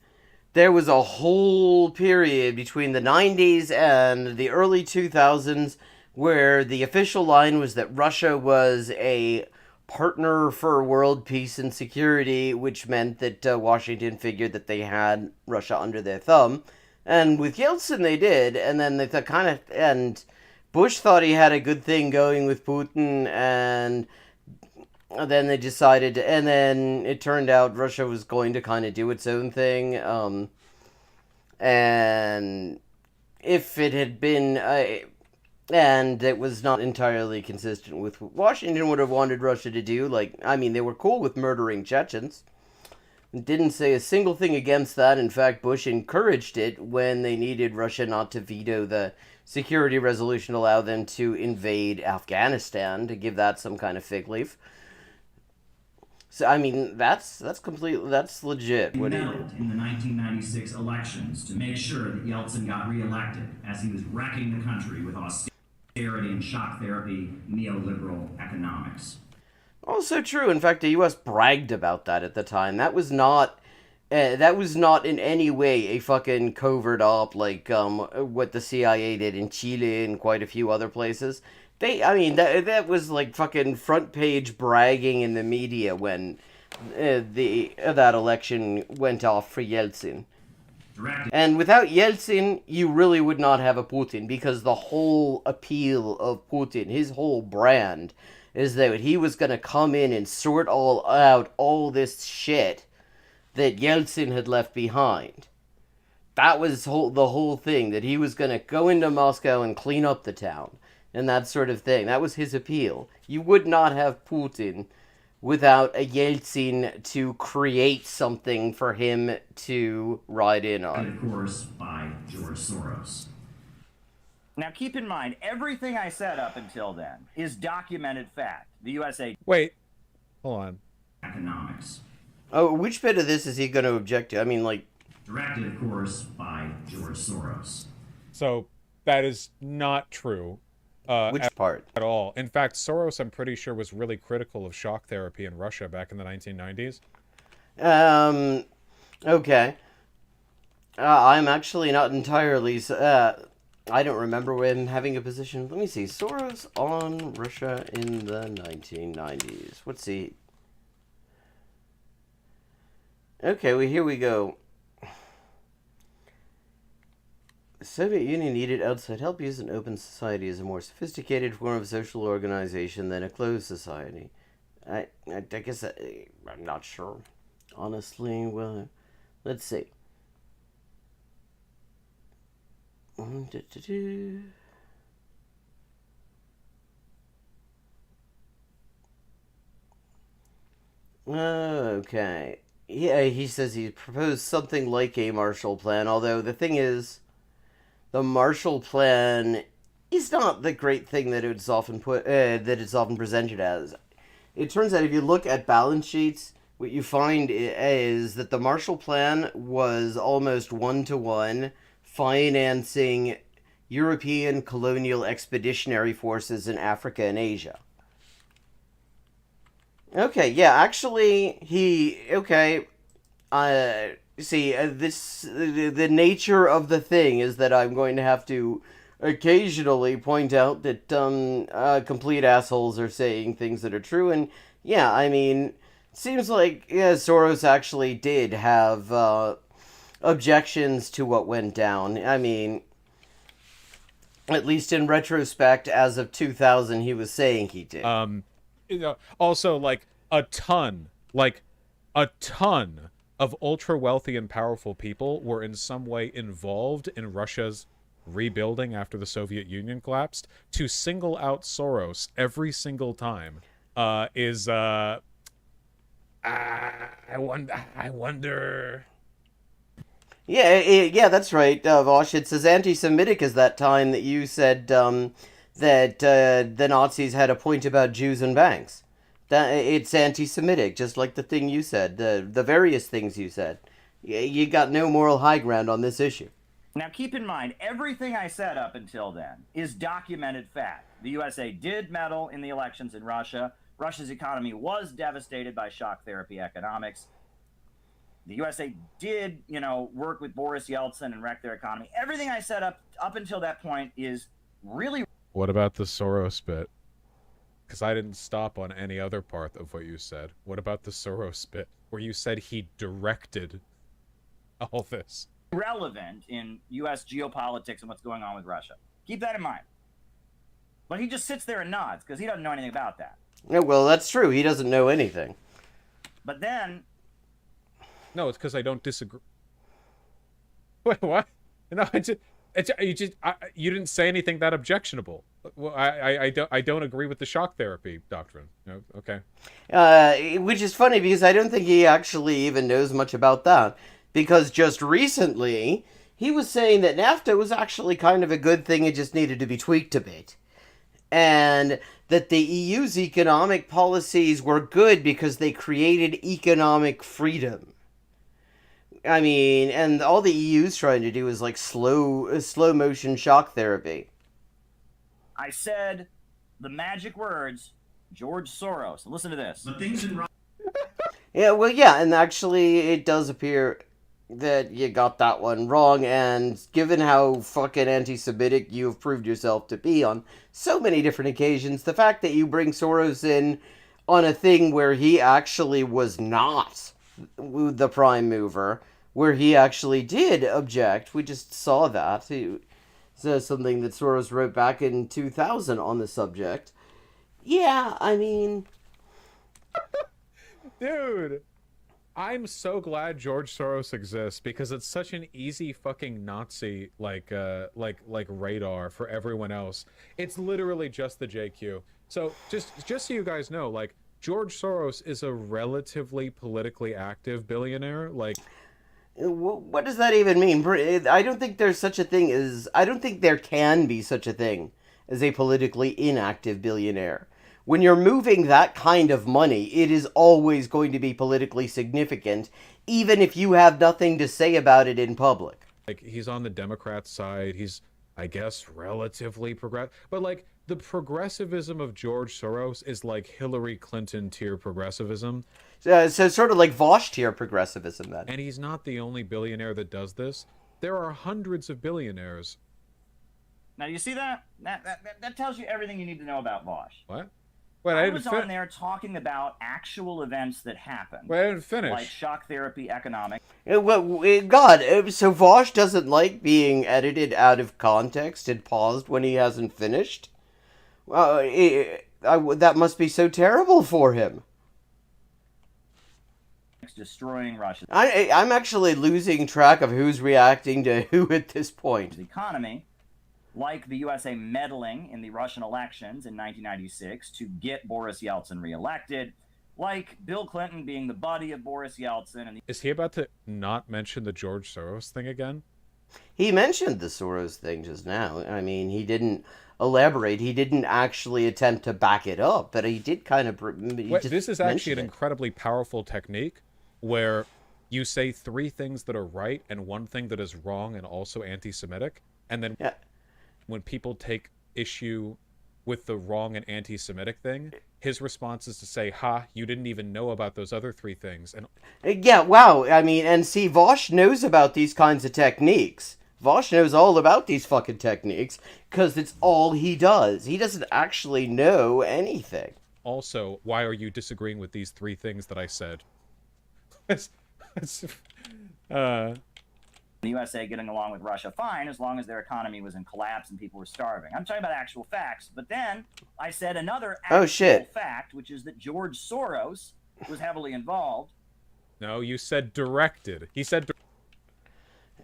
there was a whole period between the 90s and the early 2000s where the official line was that Russia was a partner for world peace and security, which meant that Washington figured that they had Russia under their thumb. And with Yeltsin, they did, and then they and Bush thought he had a good thing going with Putin, and then they decided, and then it turned out Russia was going to kind of do its own thing, and if it had been, and it was not entirely consistent with what Washington would have wanted Russia to do. Like, I mean, they were cool with murdering Chechens. Didn't say a single thing against that. In fact, Bush encouraged it when they needed Russia not to veto the security resolution to allow them to invade Afghanistan, to give that some kind of fig leaf. So, I mean, that's legit. He meddled in the 1996 elections to make sure that Yeltsin got reelected, as he was wrecking the country with austerity and shock therapy neoliberal economics. Also true. In fact, the U.S. bragged about that at the time. That was not in any way a fucking covert op like what the CIA did in Chile and quite a few other places. That was like fucking front page bragging in the media when that election went off for Yeltsin. And without Yeltsin, you really would not have a Putin, because the whole appeal of Putin, his whole brand, is that he was going to come in and sort out all this shit that Yeltsin had left behind. That was the whole thing, that he was going to go into Moscow and clean up the town, and that sort of thing. That was his appeal. You would not have Putin without a Yeltsin to create something for him to ride in on. And of course, by George Soros. Now, keep in mind, everything I said up until then is documented fact. The USA... Wait. Hold on. Economics. Oh, which bit of this is he going to object to? I mean, like... Directed, of course, by George Soros. So, that is not true. Which part? At all. In fact, Soros, I'm pretty sure, was really critical of shock therapy in Russia back in the 1990s. Okay. I'm actually not entirely... I don't remember him having a position. Let me see. Soros on Russia in the 1990s. Let's see. Okay, well, here we go. The Soviet Union needed outside help use an open society as a more sophisticated form of social organization than a closed society. I guess I'm not sure. Honestly, well, let's see. Okay. Yeah, he says he proposed something like a Marshall Plan, although the thing is, the Marshall Plan is not the great thing that it's often presented as. It turns out if you look at balance sheets, what you find is that the Marshall Plan was almost one-to-one financing European colonial expeditionary forces in Africa and Asia. Okay, yeah, actually, the nature of the thing is that I'm going to have to occasionally point out that complete assholes are saying things that are true, and yeah, I mean, it seems like Soros actually did have objections to what went down. I mean, at least in retrospect, as of 2000, he was saying he did. Also, like, a ton of ultra wealthy and powerful people were in some way involved in Russia's rebuilding after the Soviet Union collapsed. To single out Soros every single time is I wonder. Yeah, that's right, Vosh. It's as anti-Semitic as that time that you said that the Nazis had a point about Jews and banks. It's anti-Semitic, just like the thing you said, the various things you said. You got no moral high ground on this issue. Now, keep in mind, everything I said up until then is documented fact. The USA did meddle in the elections in Russia. Russia's economy was devastated by shock therapy economics. The USA did, work with Boris Yeltsin and wreck their economy. Everything I said up until that point is really... What about the Soros bit? Because I didn't stop on any other part of what you said. What about the Soros bit, where you said he directed all this? relevant in U.S. geopolitics and what's going on with Russia. Keep that in mind. But he just sits there and nods because he doesn't know anything about that. Yeah, well, that's true. He doesn't know anything. But then... No, it's because I don't disagree. Wait, what? No, you didn't say anything that objectionable. Well, I don't agree with the shock therapy doctrine. No, okay. Which is funny because I don't think he actually even knows much about that. Because just recently, he was saying that NAFTA was actually kind of a good thing, it just needed to be tweaked a bit. And that the EU's economic policies were good because they created economic freedom. I mean, and all the EU's trying to do is like slow motion shock therapy. I said the magic words, George Soros. Listen to this. But things in Russia... Yeah, well, yeah, and actually it does appear that you got that one wrong, and given how fucking anti-Semitic you've proved yourself to be on so many different occasions, the fact that you bring Soros in on a thing where he actually was not the prime mover, where he actually did object, we just saw that. It's something that Soros wrote back in 2000 on the subject. Yeah, I mean... Dude, I'm so glad George Soros exists because it's such an easy fucking Nazi like radar for everyone else. It's literally just the JQ. So just so you guys know, like George Soros is a relatively politically active billionaire. Like, what does that even mean? I don't think there's such a thing as... I don't think there can be such a thing as a politically inactive billionaire. When you're moving that kind of money, it is always going to be politically significant, even if you have nothing to say about it in public. Like, he's on the Democrat side. He's, I guess, relatively progressive. But, like, the progressivism of George Soros is like Hillary Clinton tier progressivism. So sort of like Vosh tier progressivism, then. And he's not the only billionaire that does this. There are hundreds of billionaires. Now, you see that? That tells you everything you need to know about Vosh. What? Wait, I was on there talking about actual events that happened. Wait, I didn't finish. Like shock therapy economics. God, so Vosh doesn't like being edited out of context and paused when he hasn't finished? That must be so terrible for him. Destroying Russia. I'm actually losing track of who's reacting to who at this point. The economy, like the USA meddling in the Russian elections in 1996 to get Boris Yeltsin reelected, like Bill Clinton being the buddy of Boris Yeltsin. Is he about to not mention the George Soros thing again? He mentioned the Soros thing just now. I mean, he didn't elaborate. He didn't actually attempt to back it up, but he did kind of... This is actually an incredibly powerful technique where you say three things that are right and one thing that is wrong and also anti-Semitic, and then... Yeah. When people take issue with the wrong and anti-Semitic thing, his response is to say, ha, you didn't even know about those other three things. And yeah, wow. I mean, and see, Vosh knows about these kinds of techniques. Vosh knows all about these fucking techniques because it's all he does. He doesn't actually know anything. Also, why are you disagreeing with these three things that I said? The USA getting along with Russia fine as long as their economy was in collapse and people were starving. I'm talking about actual facts. But then I said another actual fact, which is that George Soros was heavily involved. No, you said directed. He said...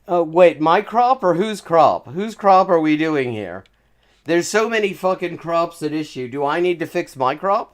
Wait, my crop or whose crop? Whose crop are we doing here? There's so many fucking crops at issue. Do I need to fix my crop?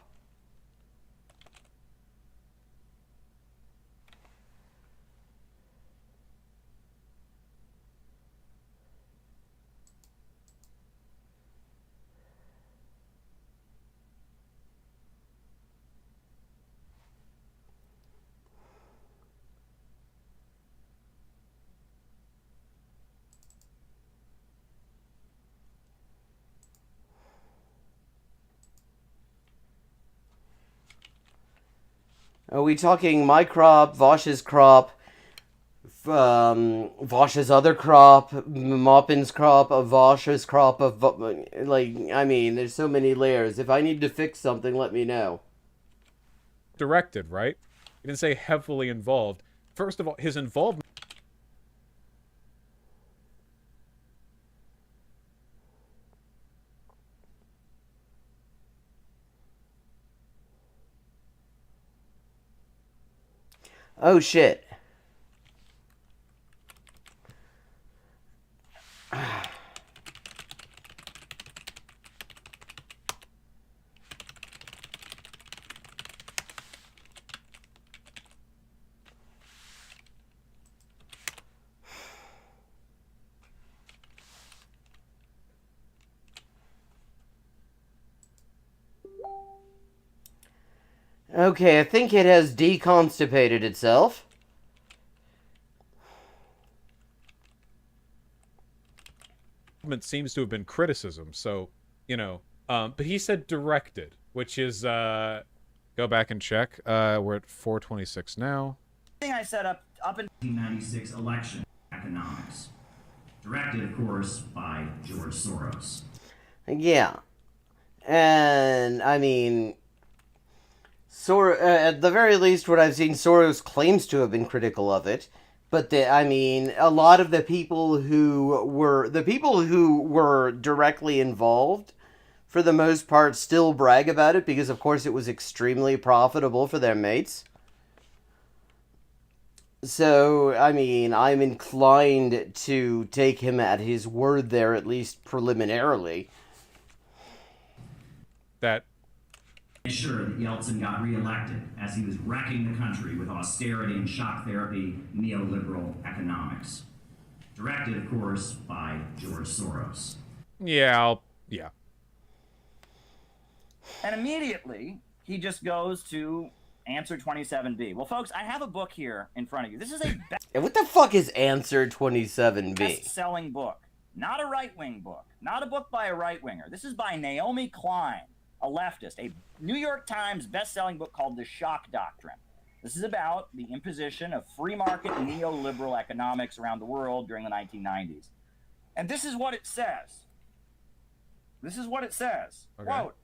Are we talking my crop, Vosh's crop, Vosh's other crop, Moppin's crop, of Vosh's crop, of like, I mean, there's so many layers. If I need to fix something, let me know. Directed, right? He didn't say heavily involved. First of all, his involvement... Oh, shit. Okay, I think it has deconstipated itself. seems to have been criticism, so, you know, but he said directed, which is, go back and check, we're at 426 now. Thing I set up in 1996 election economics. Directed, of course, by George Soros. Yeah. And, I mean, at the very least, what I've seen, Soros claims to have been critical of it. But, I mean, a lot of the people who were directly involved, for the most part, still brag about it because, of course, it was extremely profitable for their mates. So, I mean, I'm inclined to take him at his word there, at least preliminarily. That Sure that Yeltsin got reelected as he was wrecking the country with austerity and shock therapy neoliberal economics. Directed, of course, by George Soros. yeah, yeah. And immediately, he just goes to answer 27B. Well, folks, I have a book here in front of you. This is a And what the fuck is Answer 27B? best-selling book. Not a right-wing book. Not a book by a right-winger. This is by Naomi Klein, a leftist. A New York Times best-selling book called The Shock Doctrine. This is about the imposition of free market neoliberal economics around the world during the 1990s. And this is what it says. This is what it says. Okay. Quote,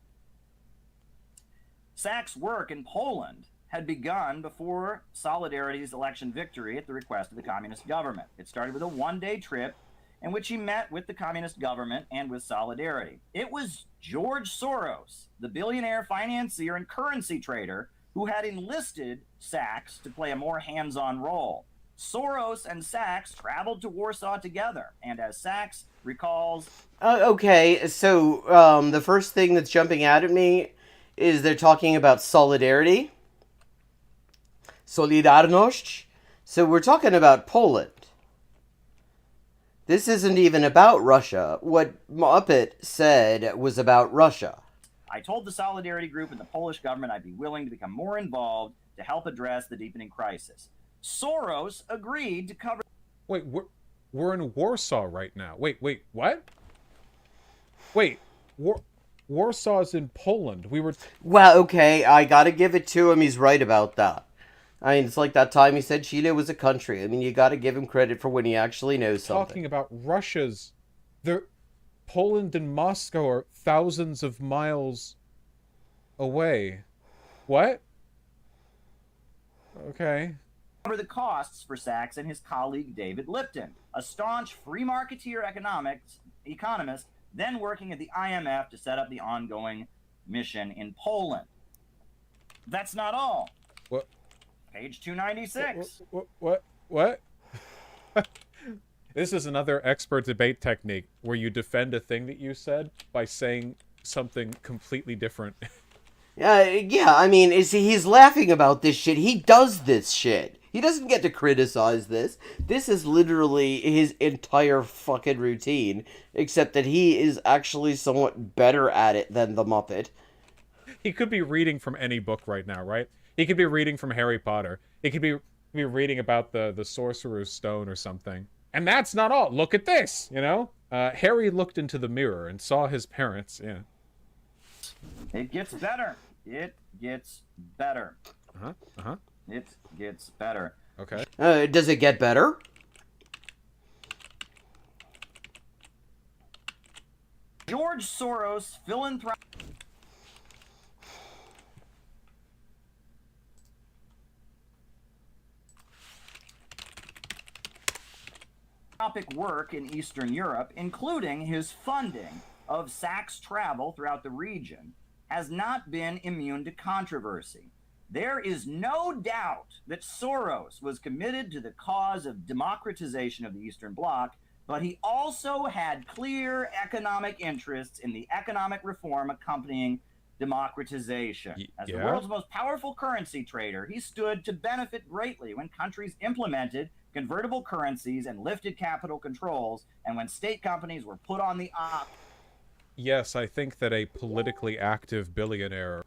Sachs' work in Poland had begun before Solidarity's election victory at the request of the communist government. It started with a one-day trip in which he met with the communist government and with Solidarity. It was George Soros, the billionaire financier and currency trader, who had enlisted Sachs to play a more hands-on role. Soros and Sachs traveled to Warsaw together, and as Sachs recalls... Okay, so the first thing that's jumping out at me is they're talking about solidarity. Solidarność. So we're talking about Poland. This isn't even about Russia. What Muppet said was about Russia. I told the Solidarity Group and the Polish government I'd be willing to become more involved to help address the deepening crisis. Soros agreed to cover... Wait, we're in Warsaw right now. Wait, what? Wait, Warsaw's in Poland. We were... Well, okay, I gotta give it to him. He's right about that. I mean, it's like that time he said Chile was a country. I mean, you gotta give him credit for when he actually knows something. Talking about Russia's... Poland and Moscow are thousands of miles away. What? Okay. cover the costs for Sachs and his colleague David Lipton, a staunch free marketeer economist, then working at the IMF to set up the ongoing mission in Poland. That's not all. What? Page 296. What? This is another expert debate technique where you defend a thing that you said by saying something completely different. Yeah, I mean, he's laughing about this shit. He does this shit. He doesn't get to criticize this. This is literally his entire fucking routine, except that he is actually somewhat better at it than the Muppet. He could be reading from any book right now, right? He could be reading from Harry Potter. He could be reading about the Sorcerer's Stone or something. And that's not all. Look at this, you know? Harry looked into the mirror and saw his parents, yeah. It gets better. It gets better. It gets better. Okay. Does it get better? George Soros, philanthropic work in Eastern Europe, including his funding of Sachs travel throughout the region, has not been immune to controversy. There is no doubt that Soros was committed to the cause of democratization of the Eastern Bloc, but he also had clear economic interests in the economic reform accompanying democratization. As the world's most powerful currency trader, he stood to benefit greatly when countries implemented convertible currencies and lifted capital controls, and when state companies were put on the op. Yes, I think that a politically active billionaire...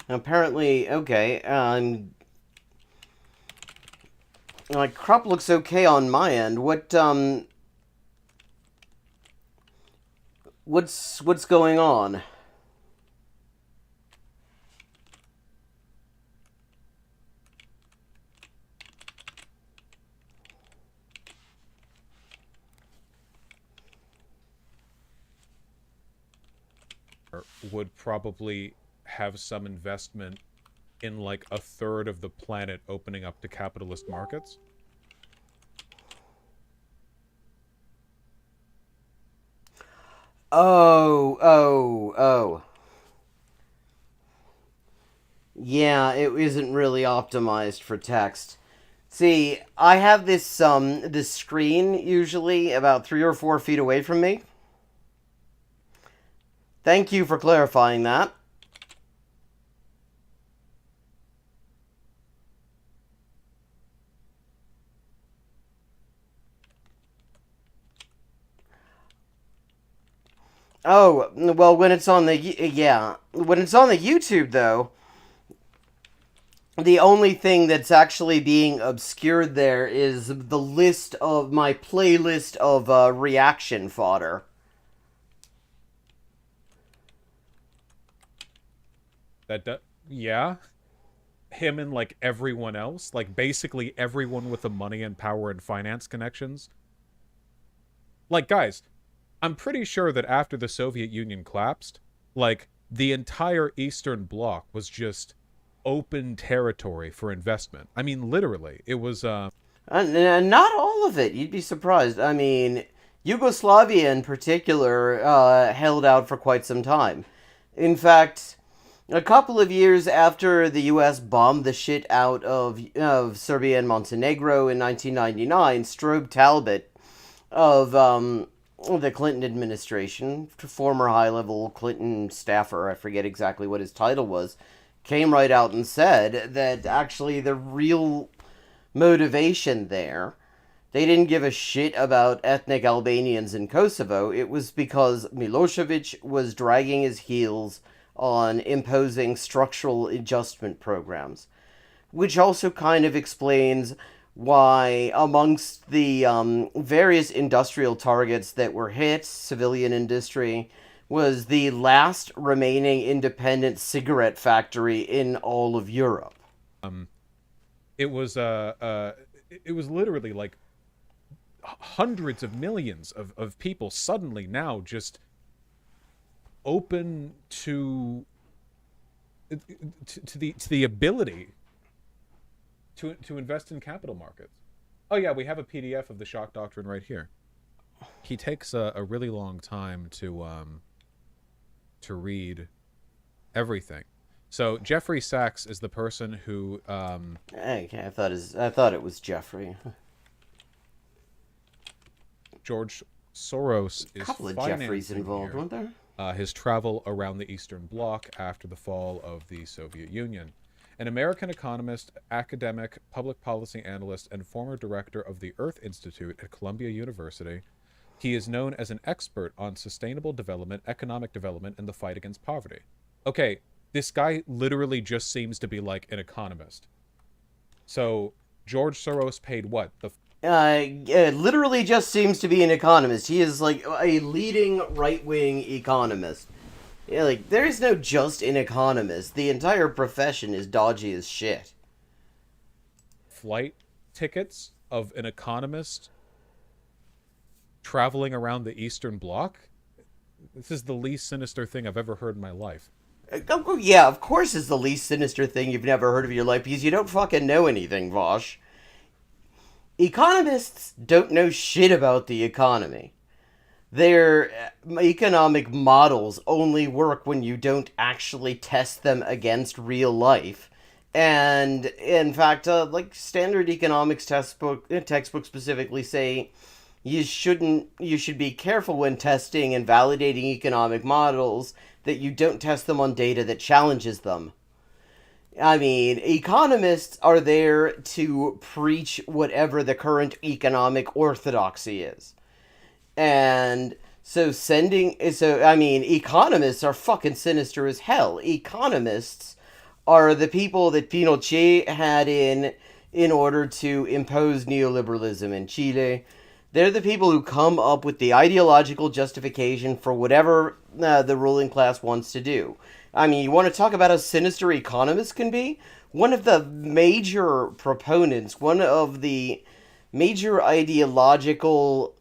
Apparently, okay, like, crop looks okay on my end. What's going on? would probably have some investment in like a third of the planet opening up to capitalist markets. Oh. Yeah, it isn't really optimized for text. See, I have this screen usually about 3 or 4 feet away from me. Thank you for clarifying that. Oh, well, when it's on the YouTube though, the only thing that's actually being obscured there is the list of my playlist of reaction fodder. Yeah. Him and like everyone else, like basically everyone with the money and power and finance connections. Like, guys, I'm pretty sure that after the Soviet Union collapsed, like the entire Eastern Bloc was just open territory for investment. I mean, literally, it was not all of it. You'd be surprised. I mean, Yugoslavia in particular held out for quite some time. In fact, a couple of years after the U.S. bombed the shit out of Serbia and Montenegro in 1999, Strobe Talbot of the Clinton administration, former high-level Clinton staffer, I forget exactly what his title was, came right out and said that actually the real motivation there, they didn't give a shit about ethnic Albanians in Kosovo. It was because Milosevic was dragging his heels on imposing structural adjustment programs, which also kind of explains why amongst the various industrial targets that were hit, civilian industry was the last remaining independent cigarette factory in all of Europe. it was literally like hundreds of millions of people suddenly now just open to the ability to invest in capital markets. Oh yeah, we have a PDF of the shock doctrine right here. He takes a really long time to read everything. So Jeffrey Sachs is the person who Okay, I thought it was Jeffrey. George Soros is A couple of financing Jeffreys involved, here. weren't there? His travel around the Eastern Bloc after the fall of the Soviet Union. An American economist, academic, public policy analyst, and former director of the Earth Institute at Columbia University, he is known as an expert on sustainable development, economic development, and the fight against poverty. Okay, this guy literally just seems to be like an economist. So George Soros paid what? Literally just seems to be an economist. He is like a leading right-wing economist. Yeah, like there is no just an economist. The entire profession is dodgy as shit. Flight tickets of an economist traveling around the Eastern Bloc? This is the least sinister thing I've ever heard in my life. Yeah, of course it's the least sinister thing you've never heard of in your life because you don't fucking know anything, Vosh. Economists don't know shit about the economy. Their economic models only work when you don't actually test them against real life. And in fact, like standard economics textbooks specifically say you should be careful when testing and validating economic models that you don't test them on data that challenges them. I mean, economists are there to preach whatever the current economic orthodoxy is. And economists are fucking sinister as hell. Economists are the people that Pinochet had in order to impose neoliberalism in Chile. They're the people who come up with the ideological justification for whatever the ruling class wants to do. I mean, you want to talk about how sinister economists can be? One of the major proponents, one of the major ideological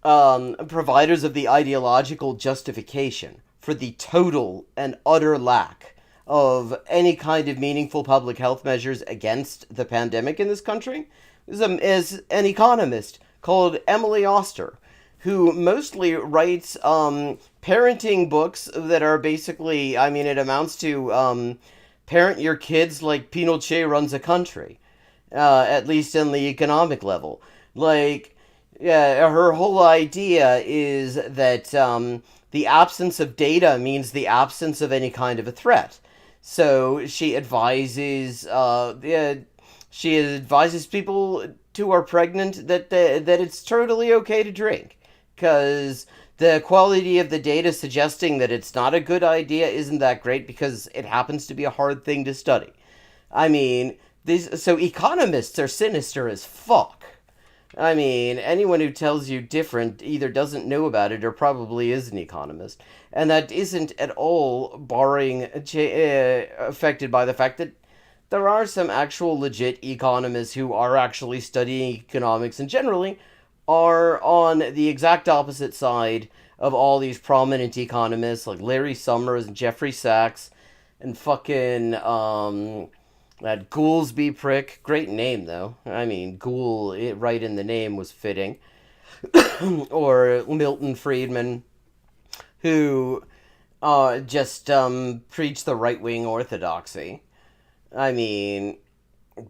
providers of the ideological justification for the total and utter lack of any kind of meaningful public health measures against the pandemic in this country is an economist called Emily Oster, who mostly writes parenting books that are basically, I mean, it amounts to parent your kids like Pinochet runs a country, at least in the economic level. Like, yeah, her whole idea is that the absence of data means the absence of any kind of a threat. So she advises people who are pregnant that it's totally okay to drink, because the quality of the data suggesting that it's not a good idea isn't that great because it happens to be a hard thing to study. I mean, so economists are sinister as fuck. I mean, anyone who tells you different either doesn't know about it or probably is an economist. And that isn't at all affected by the fact that there are some actual legit economists who are actually studying economics and generally are on the exact opposite side of all these prominent economists like Larry Summers and Jeffrey Sachs and fucking that Goolsby prick. Great name though. I mean, Ghoul right in the name was fitting. Or Milton Friedman, who just preach the right-wing orthodoxy. I mean,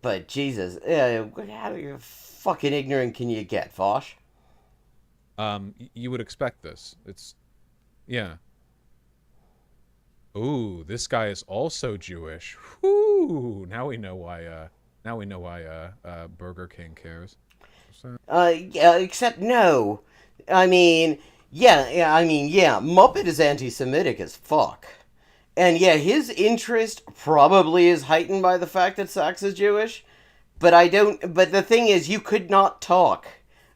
but Jesus, how fucking ignorant can you get, Vosh? You would expect this. Yeah. Ooh, this guy is also Jewish. Whoo! Now we know why. Burger King cares. Yeah, except no. I mean, Muppet is anti-Semitic as fuck. And yeah, his interest probably is heightened by the fact that Sachs is Jewish. But the thing is, you could not talk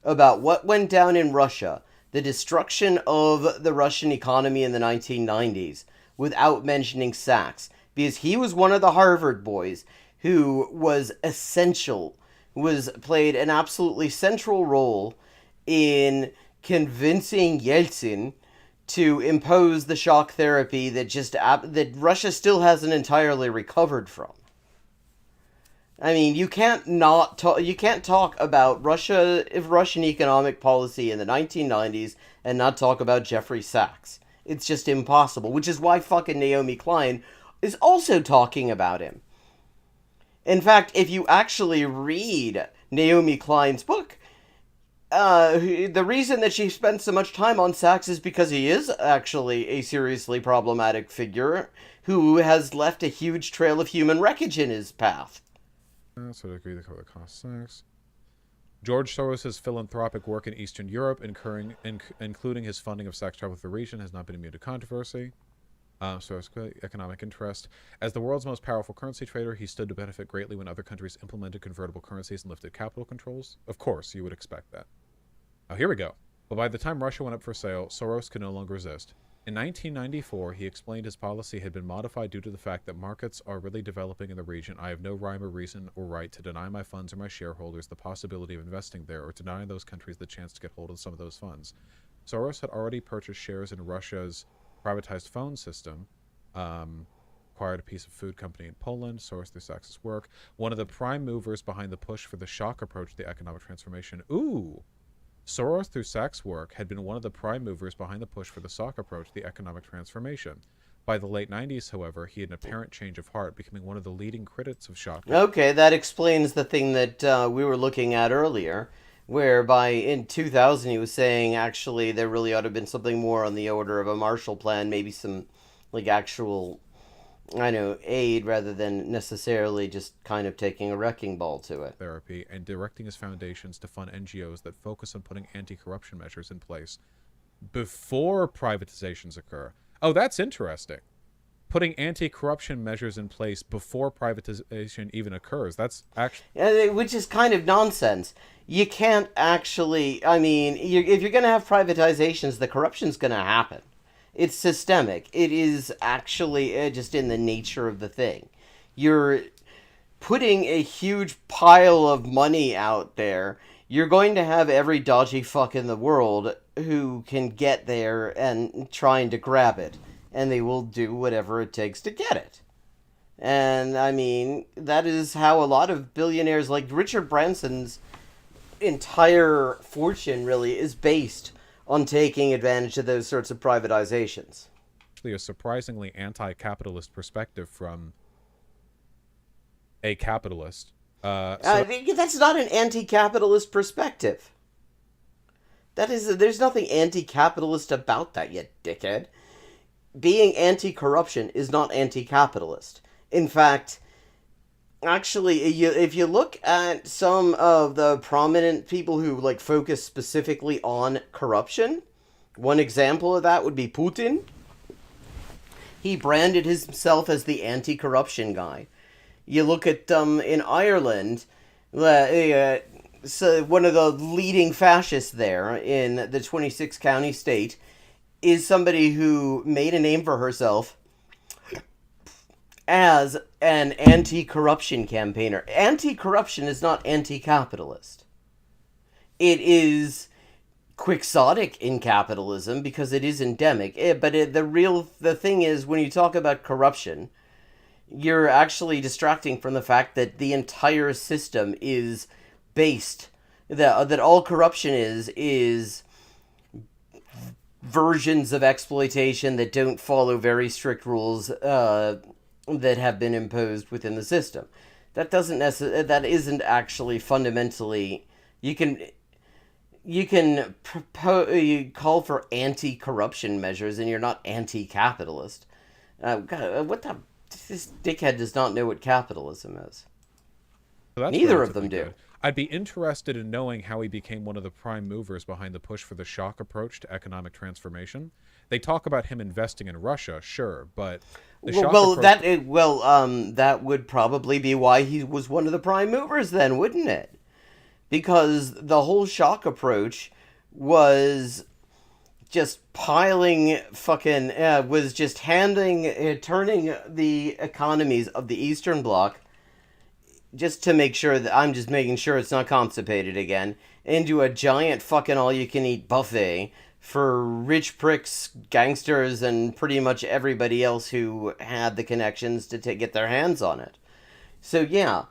about what went down in Russia, the destruction of the Russian economy in the 1990s, without mentioning Sachs. Because he was one of the Harvard boys who was played an absolutely central role in convincing Yeltsin to impose the shock therapy that Russia still hasn't entirely recovered from. I mean, you can't talk about Russian economic policy in the 1990s and not talk about Jeffrey Sachs. It's just impossible, which is why fucking Naomi Klein is also talking about him. In fact, if you actually read Naomi Klein's book, the reason that she spent so much time on Sachs is because he is actually a seriously problematic figure who has left a huge trail of human wreckage in his path. So to agree to cover the cost Sachs. George Soros' philanthropic work in Eastern Europe, including his funding of Sachs travel to the region, has not been immune to controversy. So it's economic interest. As the world's most powerful currency trader, he stood to benefit greatly when other countries implemented convertible currencies and lifted capital controls. Of course, you would expect that. Oh, here we go. But by the time Russia went up for sale, Soros could no longer resist. In 1994, he explained his policy had been modified due to the fact that markets are really developing in the region. I have no rhyme or reason or right to deny my funds or my shareholders the possibility of investing there or deny those countries the chance to get hold of some of those funds. Soros had already purchased shares in Russia's privatized phone system, acquired a piece of food company in Poland, sourced through Sachs's work, one of the prime movers behind the push for the shock approach to the economic transformation. Ooh! Soros, through Sachs' work, had been one of the prime movers behind the push for the shock approach to the economic transformation. By the late 90s, however, he had an apparent change of heart, becoming one of the leading critics of shock. Okay, that explains the thing that we were looking at earlier, whereby in 2000 he was saying actually there really ought to have been something more on the order of a Marshall Plan, maybe some like actual, aid rather than necessarily just kind of taking a wrecking ball to it. Therapy and directing his foundations to fund NGOs that focus on putting anti-corruption measures in place before privatizations occur. Oh, that's interesting. Putting anti-corruption measures in place before privatization even occurs. That's actually... Which is kind of nonsense. You can't actually... if you're going to have privatizations, the corruption's going to happen. It's systemic. It is actually just in the nature of the thing. You're putting a huge pile of money out there. You're going to have every dodgy fuck in the world who can get there and trying to grab it. And they will do whatever it takes to get it. And, that is how a lot of billionaires, like Richard Branson's entire fortune really is based on taking advantage of those sorts of privatizations. Actually, a surprisingly anti-capitalist perspective from a capitalist. That's not an anti-capitalist perspective. There's nothing anti-capitalist about that, you dickhead. Being anti-corruption is not anti-capitalist. In fact, actually, if you look at some of the prominent people who focus specifically on corruption, one example of that would be Putin. He branded himself as the anti-corruption guy. You look at in Ireland, so one of the leading fascists there in the 26 county state is somebody who made a name for herself as an anti-corruption campaigner. Anti-corruption is not anti-capitalist. It is quixotic in capitalism because it is endemic. The thing is, when you talk about corruption, you're actually distracting from the fact that the entire system is based, that all corruption is versions of exploitation that don't follow very strict rules that have been imposed within the system. That isn't actually fundamentally... You can call for anti-corruption measures and you're not anti-capitalist. This dickhead does not know what capitalism is. So neither of them do. Good. I'd be interested in knowing how he became one of the prime movers behind the push for the shock approach to economic transformation. They talk about him investing in Russia, sure, but that would probably be why he was one of the prime movers then, wouldn't it? Because the whole shock approach was just piling was just turning the economies of the Eastern Bloc, just to make sure that I'm just making sure it's not constipated again, into a giant fucking all-you-can-eat buffet for rich pricks, gangsters, and pretty much everybody else who had the connections to get their hands on it. So yeah,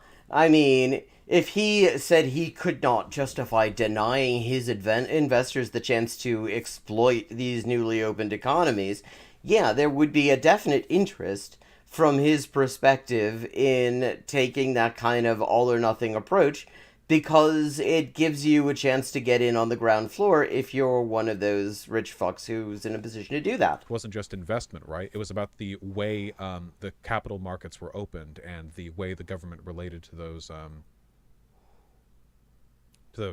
if he said he could not justify denying his investors the chance to exploit these newly opened economies, yeah, there would be a definite interest from his perspective in taking that kind of all-or-nothing approach, because it gives you a chance to get in on the ground floor if you're one of those rich fucks who's in a position to do that. It wasn't just investment, right? It was about the way the capital markets were opened and the way the government related to those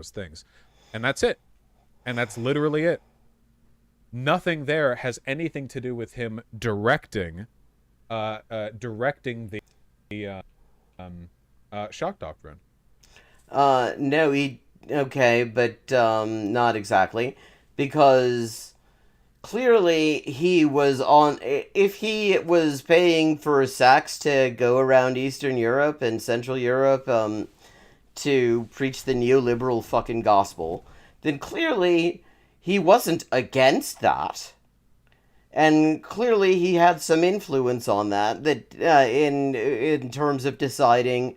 things. And that's it. And that's literally it. nothing there has anything to do with him directing the shock doctrine. No, okay, but not exactly, because clearly he was on. If he was paying for Sachs to go around Eastern Europe and Central Europe to preach the neoliberal fucking gospel, then clearly he wasn't against that. And clearly he had some influence on that in terms of deciding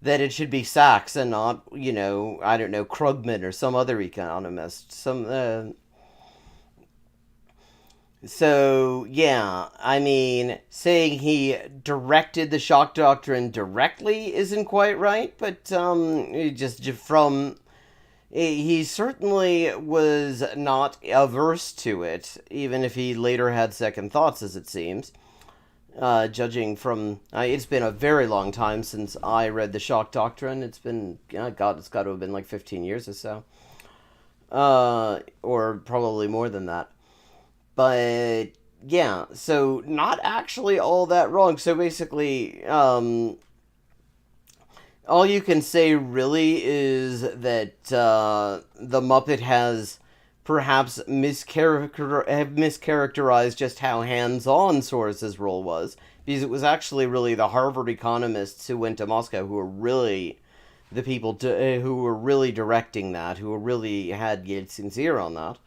that it should be Sachs and not, I don't know, Krugman or some other economist. So, yeah, I mean, saying he directed the shock doctrine directly isn't quite right, but he certainly was not averse to it, even if he later had second thoughts, as it seems. Judging from... it's been a very long time since I read the shock doctrine. It's been... it's got to have been like 15 years or so. Or probably more than that. But, yeah, so not actually all that wrong. So basically, all you can say really is that the Muppet has perhaps mischaracterized just how hands-on Soros's role was, because it was actually really the Harvard economists who went to Moscow who were really the people who were really directing that, who really had Yeltsin's ear on that.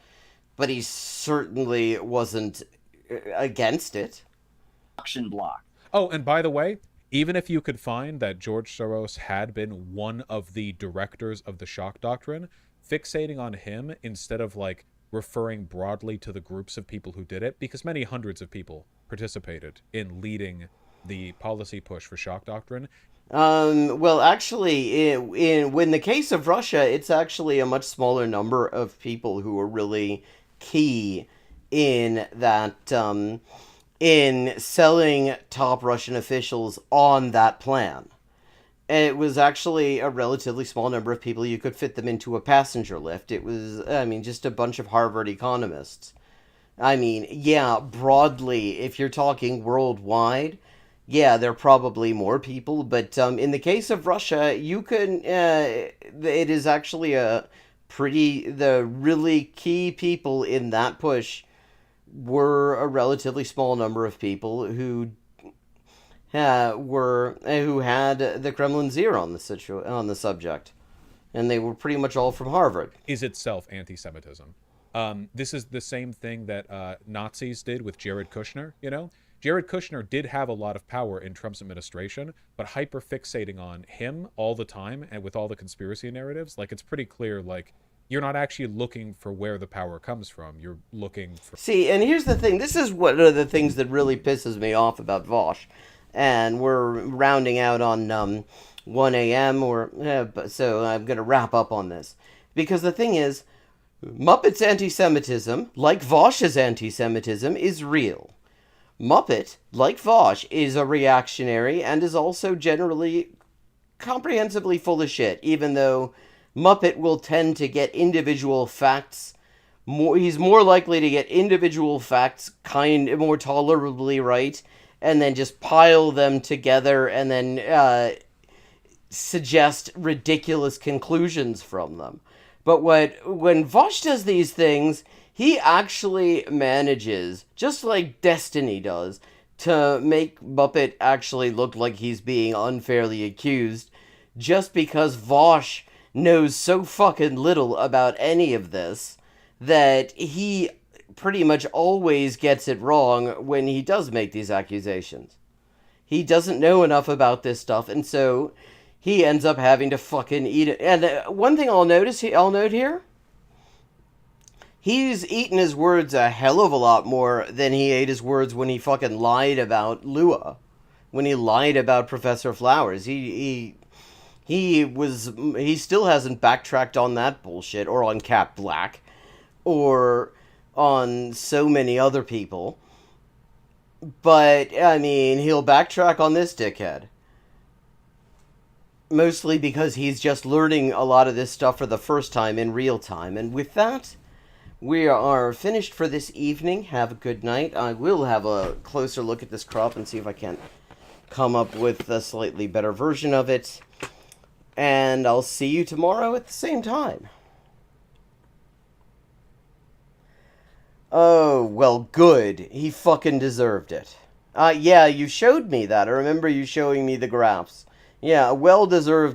But he certainly wasn't against it. Auction block. Oh, and by the way, even if you could find that George Soros had been one of the directors of the shock doctrine, fixating on him instead of like referring broadly to the groups of people who did it, because many hundreds of people participated in leading the policy push for shock doctrine. Well, actually, in the case of Russia, it's actually a much smaller number of people who were really key in that, in selling top Russian officials on that plan. It was actually a relatively small number of people. You could fit them into a passenger lift. It was, just a bunch of Harvard economists. Yeah, broadly, if you're talking worldwide, yeah, there are probably more people, but in the case of Russia, you can, it is actually the really key people in that push were a relatively small number of people who had the Kremlin's ear on the subject, and they were pretty much all from Harvard. Is itself anti-Semitism. This is the same thing that Nazis did with Jared Kushner, Jared Kushner did have a lot of power in Trump's administration, but hyper-fixating on him all the time and with all the conspiracy narratives, it's pretty clear, you're not actually looking for where the power comes from. You're looking for... See, and here's the thing. This is one of the things that really pisses me off about Vosh. And we're rounding out on 1 a.m., so I'm going to wrap up on this. Because the thing is, Muppet's anti-Semitism, like Vosh's anti-Semitism, is real. Muppet, like Vosh, is a reactionary and is also generally comprehensively full of shit, even though Muppet will tend to get individual facts he's more likely to get individual facts more tolerably right, and then just pile them together and then suggest ridiculous conclusions from them. But when Vosh does these things, he actually manages, just like Destiny does, to make Muppet actually look like he's being unfairly accused, just because Vosh knows so fucking little about any of this that he pretty much always gets it wrong when he does make these accusations. He doesn't know enough about this stuff, and so he ends up having to fucking eat it. And one thing I'll note here, he's eaten his words a hell of a lot more than he ate his words when he fucking lied about Lua, when he lied about Professor Flowers. He still hasn't backtracked on that bullshit, or on Cap Black, or on so many other people. But, he'll backtrack on this dickhead. Mostly because he's just learning a lot of this stuff for the first time in real time. And with that, we are finished for this evening. Have a good night. I will have a closer look at this crop and see if I can come up with a slightly better version of it. And I'll see you tomorrow at the same time. Oh, well, good. He fucking deserved it. Yeah, you showed me that. I remember you showing me the graphs. Yeah, a well-deserved